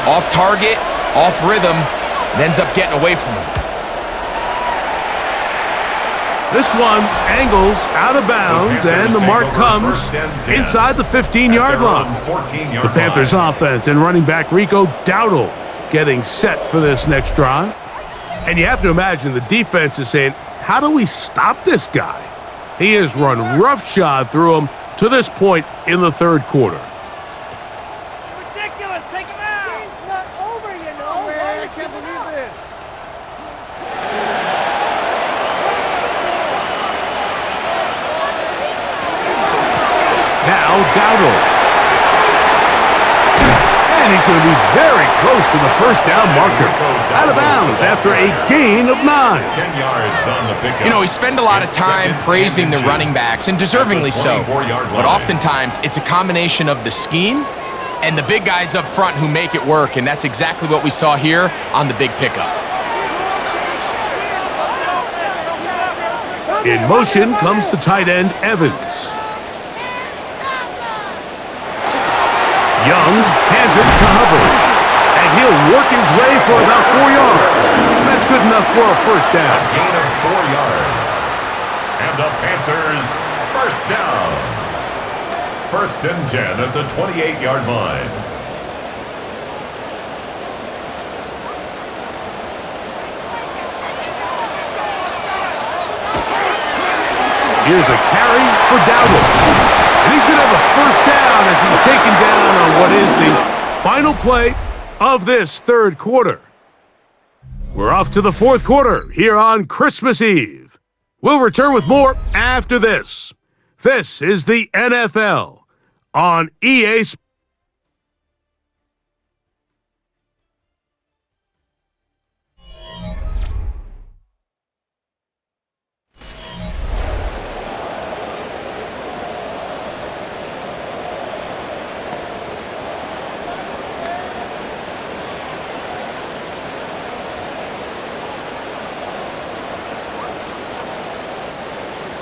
Off target, off rhythm, and ends up getting away from him. This one angles out of bounds, and the mark comes inside the 15-yard line. The Panthers offense and running back Rico Dowdle getting set for this next drive. And you have to imagine the defense is saying, how do we stop this guy? He has run roughshod through him to this point in the third quarter. Ridiculous! Take him out! It's not over, you know. Man, I can't believe this. Now Dowdle. And he's going to be very close to the first down marker. Out of bounds after a gain of 9. 10 yards on the pickup. You know, we spend a lot of time praising the running backs, and deservingly so. But oftentimes, it's a combination of the scheme and the big guys up front who make it work, and that's exactly what we saw here on the big pickup. In motion comes the tight end, Evans. Young hands it to Hubbard, and he'll work his way for about 4 yards. That's good enough for a first down. A gain of 4 yards. And the Panthers, first down. 1st and 10 at the 28-yard line. Here's a carry for Dowdle. And he's going to have a first down as he's taken down on what is the final play of this third quarter. We're off to the fourth quarter here on Christmas Eve. We'll return with more after this. This is the NFL on EA Sports.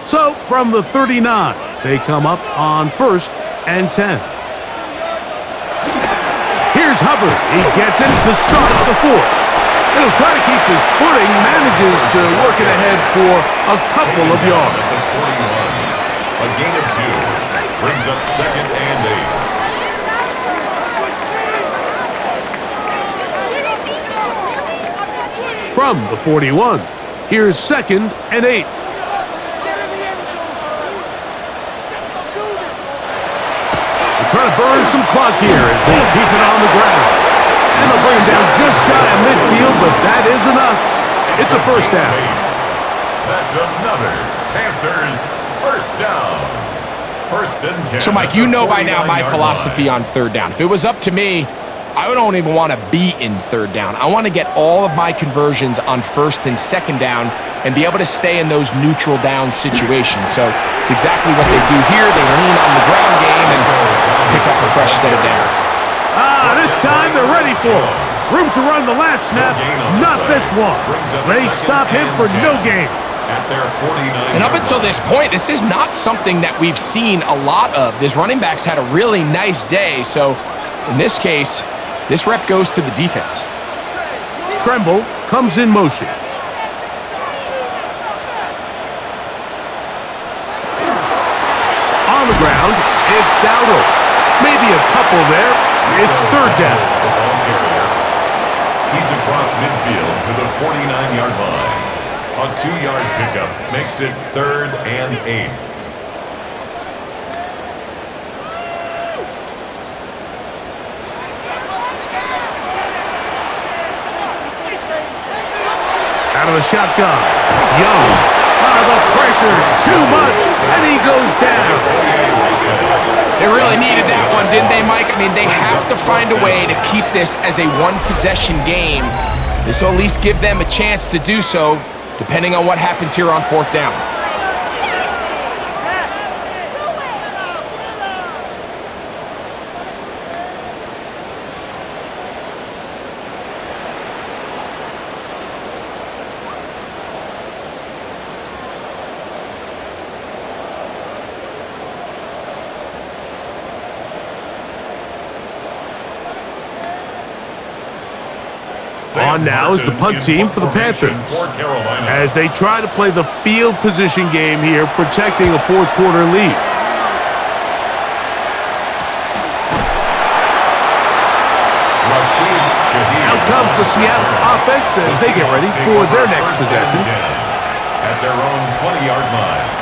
So, from the 39, they come up on 1st and 10. Here's Hubbard. He gets it to start the fourth. He'll try to keep his footing, manages to work it ahead for a couple of yards. A gain of 2. Brings up 2nd and 8. From the 41, here's 2nd and 8. Trying to burn some clock here as they keep it on the ground. And they'll bring him down just shy of midfield, but that is enough. It's a first down. That's another Panthers first down. 1st and 10. So, Mike, you know by now my philosophy on third down. If it was up to me, I don't even want to be in third down. I want to get all of my conversions on 1st and 2nd down and be able to stay in those neutral down situations. So it's exactly what they do here. They lean on the ground game and pick up a fresh set of downs. This time they're ready for it. Room to run the last snap, not this one. They stop him for no gain. And up until this point, this is not something that we've seen a lot of. This running back's had a really nice day, so in this case, this rep goes to the defense. Tremble comes in motion. On the ground, it's Dowdle. Maybe a couple there. It's third down. He's across midfield to the 49-yard line. A 2-yard pickup makes it 3rd and 8. Out of the shotgun. Young. The pressure too much, and he goes down. They really needed that one, didn't they, Mike? I mean, they have to find a way to keep this as a one-possession game. This will at least give them a chance to do so, depending on what happens here on 4th down. On now is the punt team for the Panthers as they try to play the field position game here, protecting a fourth quarter lead. Out comes the Seattle offense as they get ready for their next possession. At their own 20-yard line.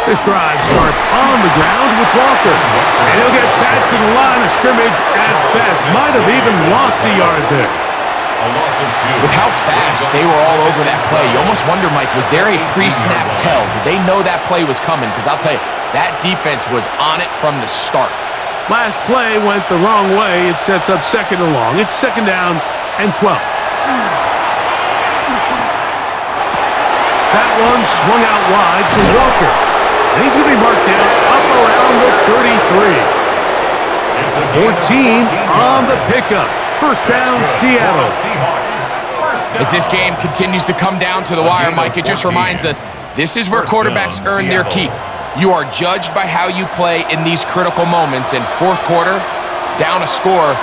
This drive starts on the ground with Walker. And he'll get back to the line of scrimmage at best. Might have even lost a yard there. A loss of 2. With how fast they were all over that play, you almost wonder, Mike, was there a pre-snap tell? Did they know that play was coming? Because I'll tell you, that defense was on it from the start. Last play went the wrong way. It sets up second and long. It's second down and 12. That one swung out wide to Walker. And he's going to be marked down up around the 33. 14 on the pickup. First down, Seattle. As this game continues to come down to the wire, Mike, it just reminds us, this is where quarterbacks earn their keep. You are judged by how you play in these critical moments. In fourth quarter, down a score,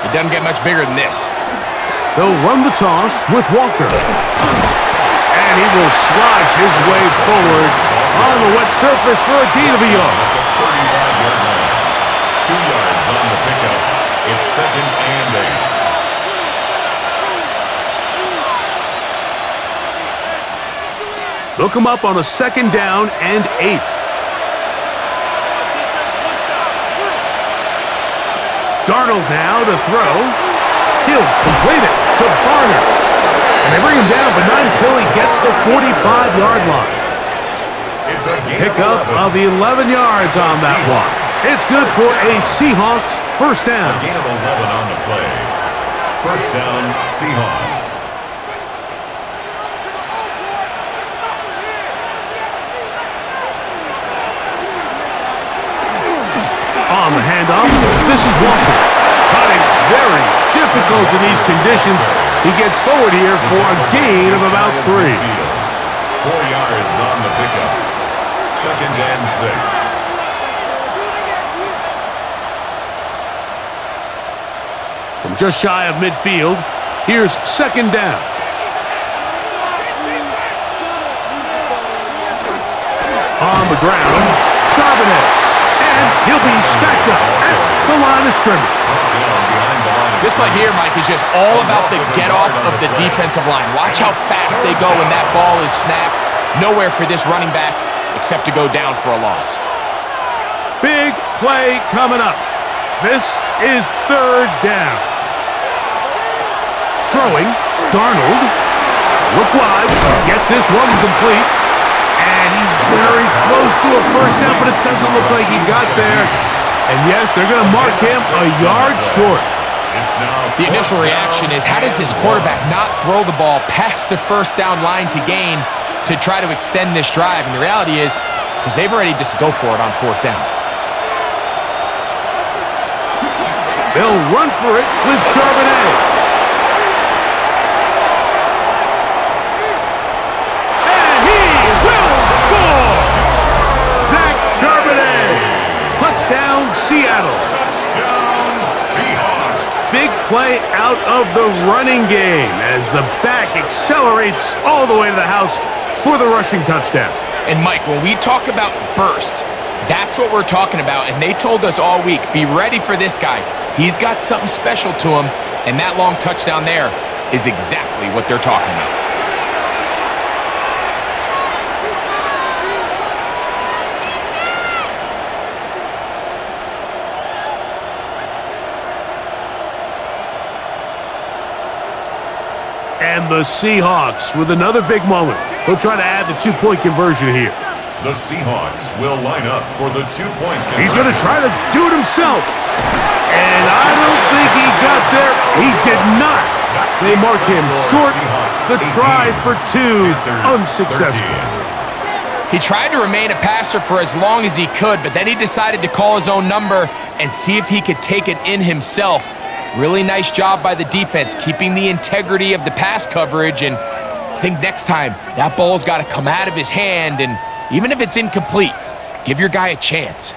it doesn't get much bigger than this. They'll run the toss with Walker. And he will slosh his way forward on the wet surface for a gain of a yard. 35-yard line. 2 yards on the pickup. It's second and 8. They'll come up on a second down and 8. Darnold now to throw. He'll complete it to Barner. And they bring him down, but not until he gets the 45-yard line. It's a Pickup of 11 yards on that one. It's good for a Seahawks first down. A gain of 11 on the play. First down, Seahawks. On the handoff, this is Walker. Cutting very difficult in these conditions. He gets forward here for a gain of about 3. 4 yards on the pickup. Second and 6. From just shy of midfield, here's second down. On the ground, Charbonnet. And he'll be stacked up at the line of scrimmage. This play here, Mike, is just all about the get-off of the defensive line. Watch how fast they go when that ball is snapped. Nowhere for this running back except to go down for a loss. Big play coming up. This is third down. Throwing, Darnold. Look wide, get this one complete. And he's very close to a first down, but it doesn't look like he got there. And yes, they're going to mark him a yard short. The initial reaction is, how does this quarterback not throw the ball past the first down line to gain to try to extend this drive? And the reality is, because they've already just go for it on fourth down. They'll run for it with Charbonnet. And he will score! Zach Charbonnet. Touchdown, Seattle. Touchdown, Seahawks. Big play out of the running game as the back accelerates all the way to the house for the rushing touchdown. And Mike, when we talk about burst, that's what we're talking about. And they told us all week, be ready for this guy. He's got something special to him, and that long touchdown there is exactly what they're talking about. And the Seahawks with another big moment. They'll try to add the two-point conversion here. The Seahawks will line up for the two-point conversion. He's going to try to do it himself. And I don't think he got there. He did not. They mark him short. The try for 2, unsuccessful. He tried to remain a passer for as long as he could, but then he decided to call his own number and see if he could take it in himself. Really nice job by the defense, keeping the integrity of the pass coverage. And I think next time, that ball's got to come out of his hand. And even if it's incomplete, give your guy a chance.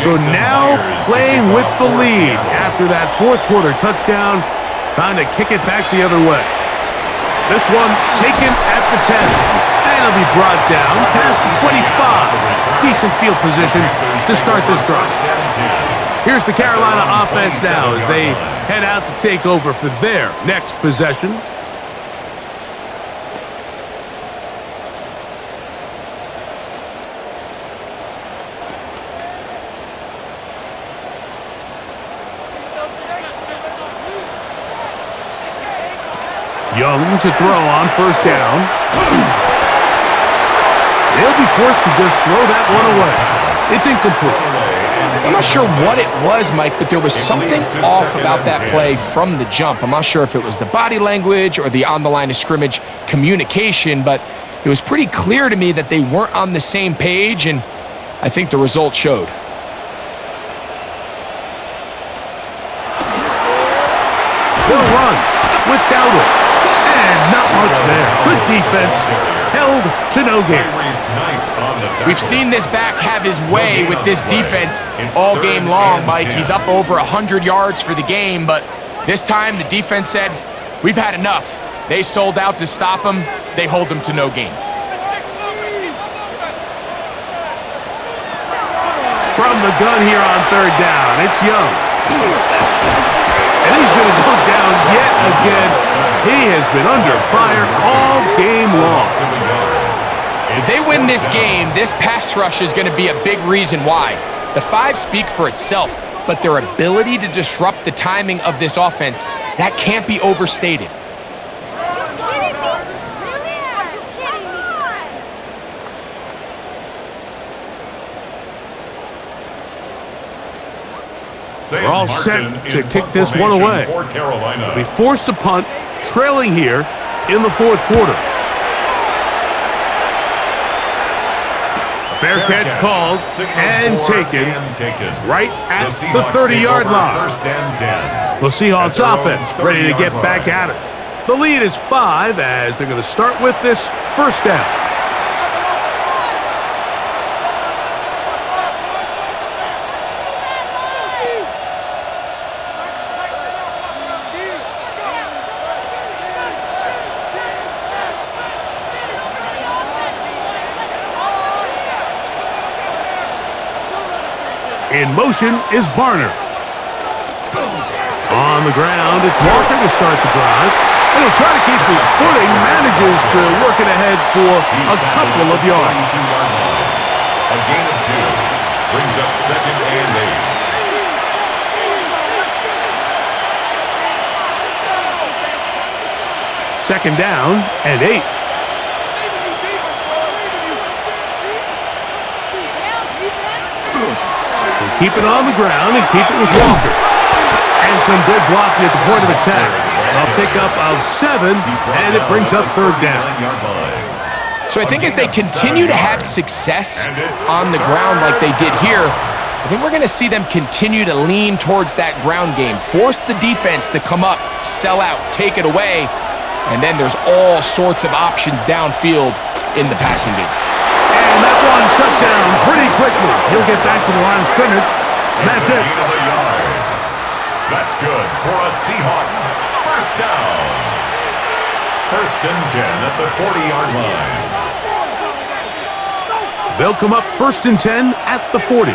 So now playing with the lead after that fourth quarter touchdown, time to kick it back the other way. This one taken at the 10. And it'll be brought down past the 25. Decent field position to start this drive. Here's the Carolina offense now as they head out to take over for their next possession. Young to throw on first down. They'll be forced to just throw that one away. It's incomplete. I'm not sure what it was, Mike, but there was something off about that play from the jump. I'm not sure if it was the body language or the on-the-line of scrimmage communication, but it was pretty clear to me that they weren't on the same page, and I think the result showed. They'll run with Dowdle. And not much there. Good defense. Held to no gain. We've seen this back have his way with this defense all game long, Mike. He's up over 100 yards for the game, but this time the defense said, we've had enough. They sold out to stop him. They hold him to no gain. From the gun here on third down, it's Young. And he's going to go down yet again. He has been under fire all game long. If they win this game, this pass rush is going to be a big reason why. The five speak for itself, but their ability to disrupt the timing of this offense, that can't be overstated. We're all set to kick this one away. They'll be forced to punt, trailing here in the fourth quarter. Fair catch called and taken right at the 30-yard line. The Seahawks offense ready to get back at it. The lead is 5 as they're going to start with this first down. In motion is Barner. On the ground, it's Walker to start the drive. And he'll try to keep his footing, manages to work it ahead for a couple of yards. A gain of 2 brings up 2nd and 8. Second down and 8. Keep it on the ground and keep it with Walker. And some good blocking at the point of attack. A pickup of 7, and it brings up third down. So I think as they continue to have success on the ground like they did here, I think we're going to see them continue to lean towards that ground game. Force the defense to come up, sell out, take it away, and then there's all sorts of options downfield in the passing game. And that one shut down pretty quickly. He'll get back to the line of scrimmage, and that's it. That's good for a Seahawks first down. 1st and 10 at the 40-yard line. They'll come up 1st and 10 at the 40.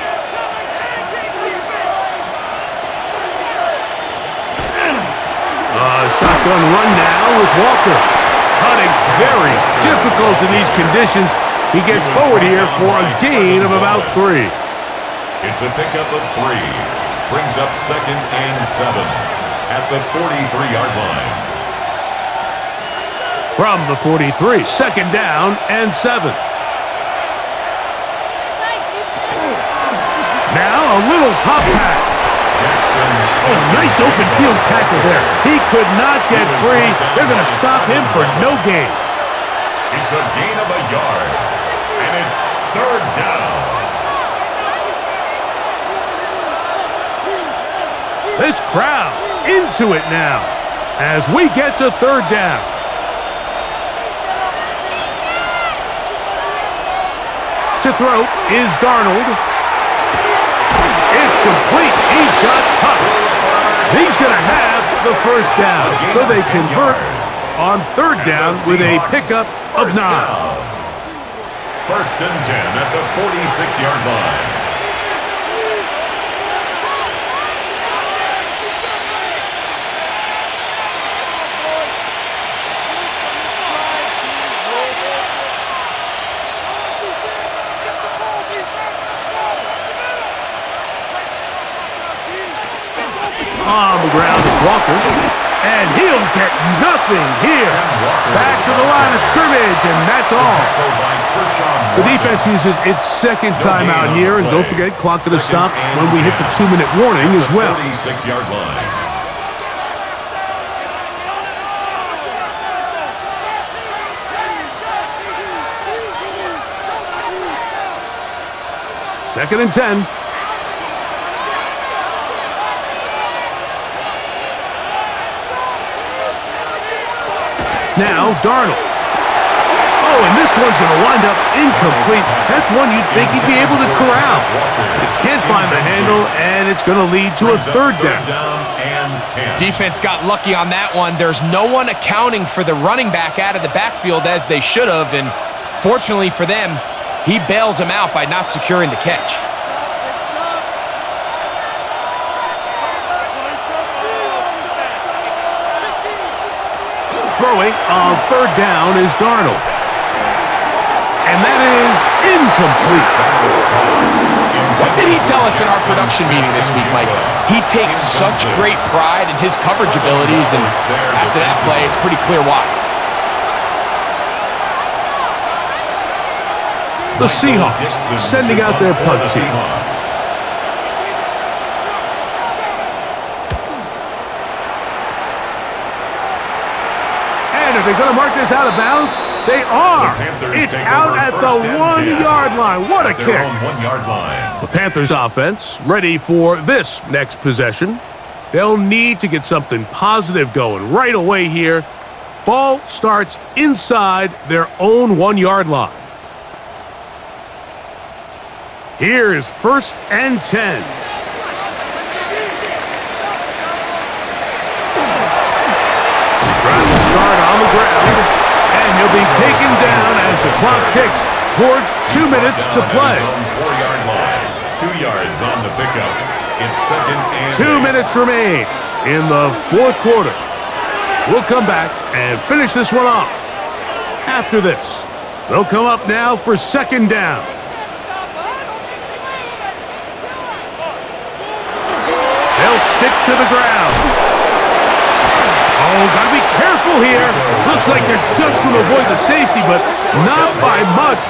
Shotgun run now with Walker. Hunting very difficult in these conditions. He gets forward here for a gain of about 3. It's a pickup of 3. Brings up 2nd and 7 at the 43-yard line. From the 43, 2nd down and 7. Now a little pop pass. Oh, nice open field tackle there. He could not get free. They're going to stop him for no gain. It's a gain of a yard, and it's 3rd down. This crowd into it now as we get to 3rd down. To throw is Darnold. the first down, so they convert on third down with a pickup of 9. First and 10 at the 46-yard line. On the ground, it's Walker. And he'll get nothing here. Back to the line of scrimmage, and that's all. The defense uses its second timeout here, and don't forget, clock to stop when we hit the 2-minute warning as well. 46-yard line. Second and 10. Now, Darnold. Oh, and this one's going to wind up incomplete. That's one you'd think he'd be able to corral. He can't find the handle, and it's going to lead to a third down. Defense got lucky on that one. There's no one accounting for the running back out of the backfield as they should have, and fortunately for them, he bails them out by not securing the catch. Throwing on third down is Darnold. And that is incomplete. What did he tell us in our production meeting this week, Mike? He takes such great pride in his coverage abilities, and after that play, it's pretty clear why. The Seahawks sending out their punt team. Are they going to mark this out of bounds? They are. It's out at the 1-yard line. What a kick. The Panthers offense ready for this next possession. They'll need to get something positive going right away here. Ball starts inside their own 1-yard line. Here is first and 10. Trying to start on the ground, and he'll be taken down as the clock ticks towards 2 minutes to play. 4-yard line. 2 yards on the pickup. It's second and 2 minutes remain in the fourth quarter. We'll come back and finish this one off. After this, they'll come up now for second down. They'll stick to the ground. Oh, gotta be careful here. Looks like they're just going to avoid the safety, but not by much.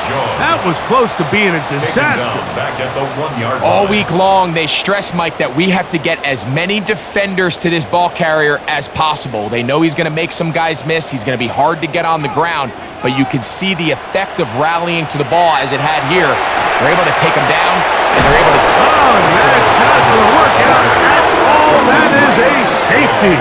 That was close to being a disaster. Back at the 1-yard line. All week long, they stress, Mike, that we have to get as many defenders to this ball carrier as possible. They know he's going to make some guys miss. He's going to be hard to get on the ground, but you can see the effect of rallying to the ball as it had here. They're able to take him down, and they're able to... Oh, that's not going to work out at all. That is a safety.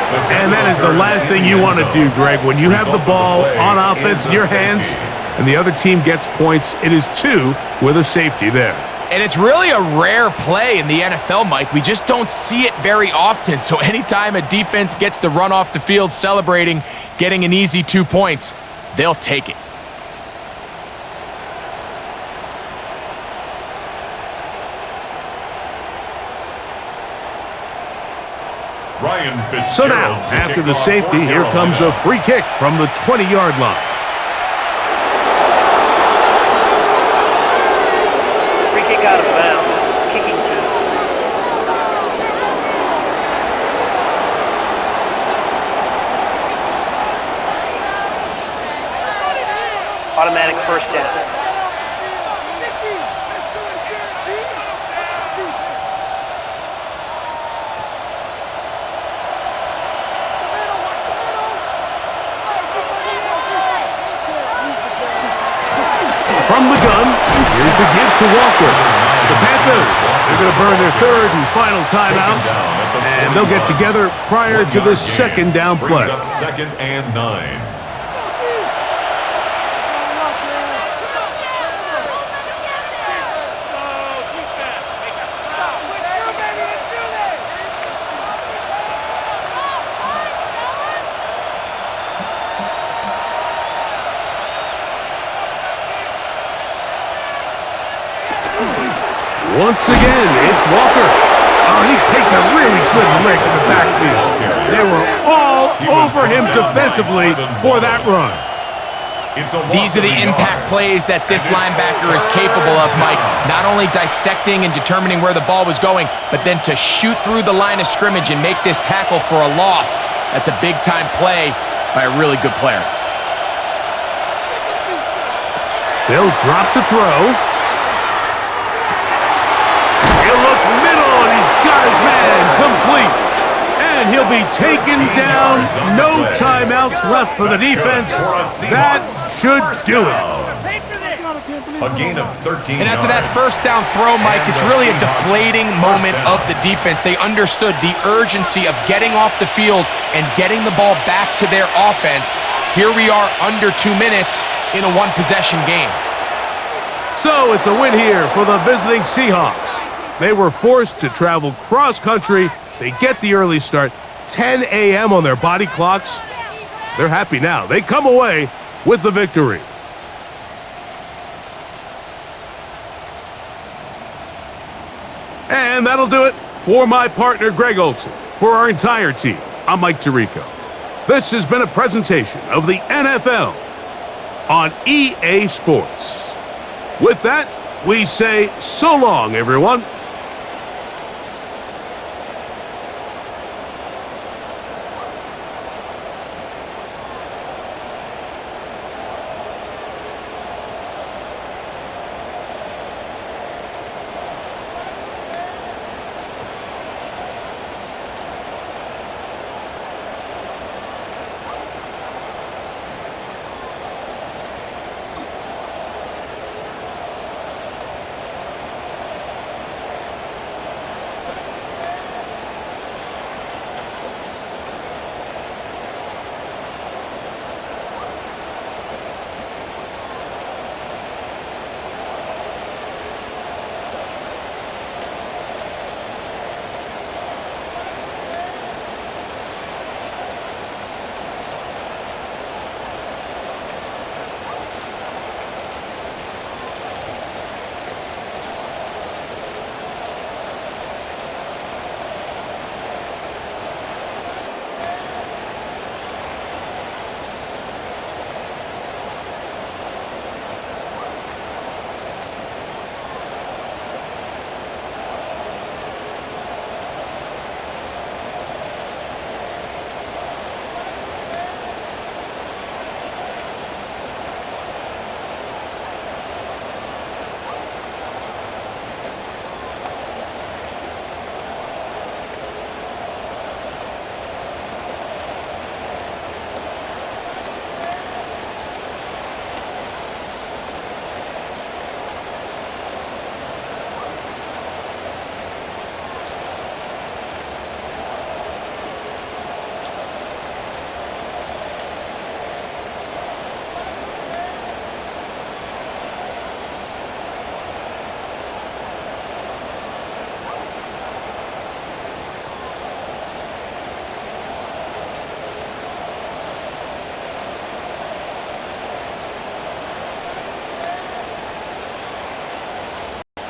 And that is the last thing you want to do, Greg. When you have the ball on offense in your hands and the other team gets points, it is 2 with a safety there. And it's really a rare play in the NFL, Mike. We just don't see it very often. So anytime a defense gets the run off the field celebrating, getting an easy 2 points, they'll take it. So now, after the safety, here comes a free kick from the 20-yard line. Free kick out of bounds. Kicking team. Automatic first down. From the gun, here's the give to Walker. The Panthers, they're going to burn their third and final timeout, and they'll get together prior to the second down play. Brings up second and 9. Once again, it's Walker. Oh, he takes a really good lick in the backfield. They were all over him defensively for that run. These are the impact plays that this linebacker is capable of, Mike. Not only dissecting and determining where the ball was going, but then to shoot through the line of scrimmage and make this tackle for a loss. That's a big-time play by a really good player. They'll drop to throw. He'll look middle, and he's got his man complete. And he'll be taken down. No timeouts left for the defense. That should do it. A gain of 13 And after that first down throw, Mike, it's really a deflating moment of the defense. They understood the urgency of getting off the field and getting the ball back to their offense. Here we are under 2 minutes in a one-possession game. So it's a win here for the visiting Seahawks. They were forced to travel cross-country. They get the early start, 10 a.m. on their body clocks. They're happy now. They come away with the victory. And that'll do it for my partner, Greg Olson. For our entire team, I'm Mike Tirico. This has been a presentation of the NFL on EA Sports. With that, we say so long, everyone.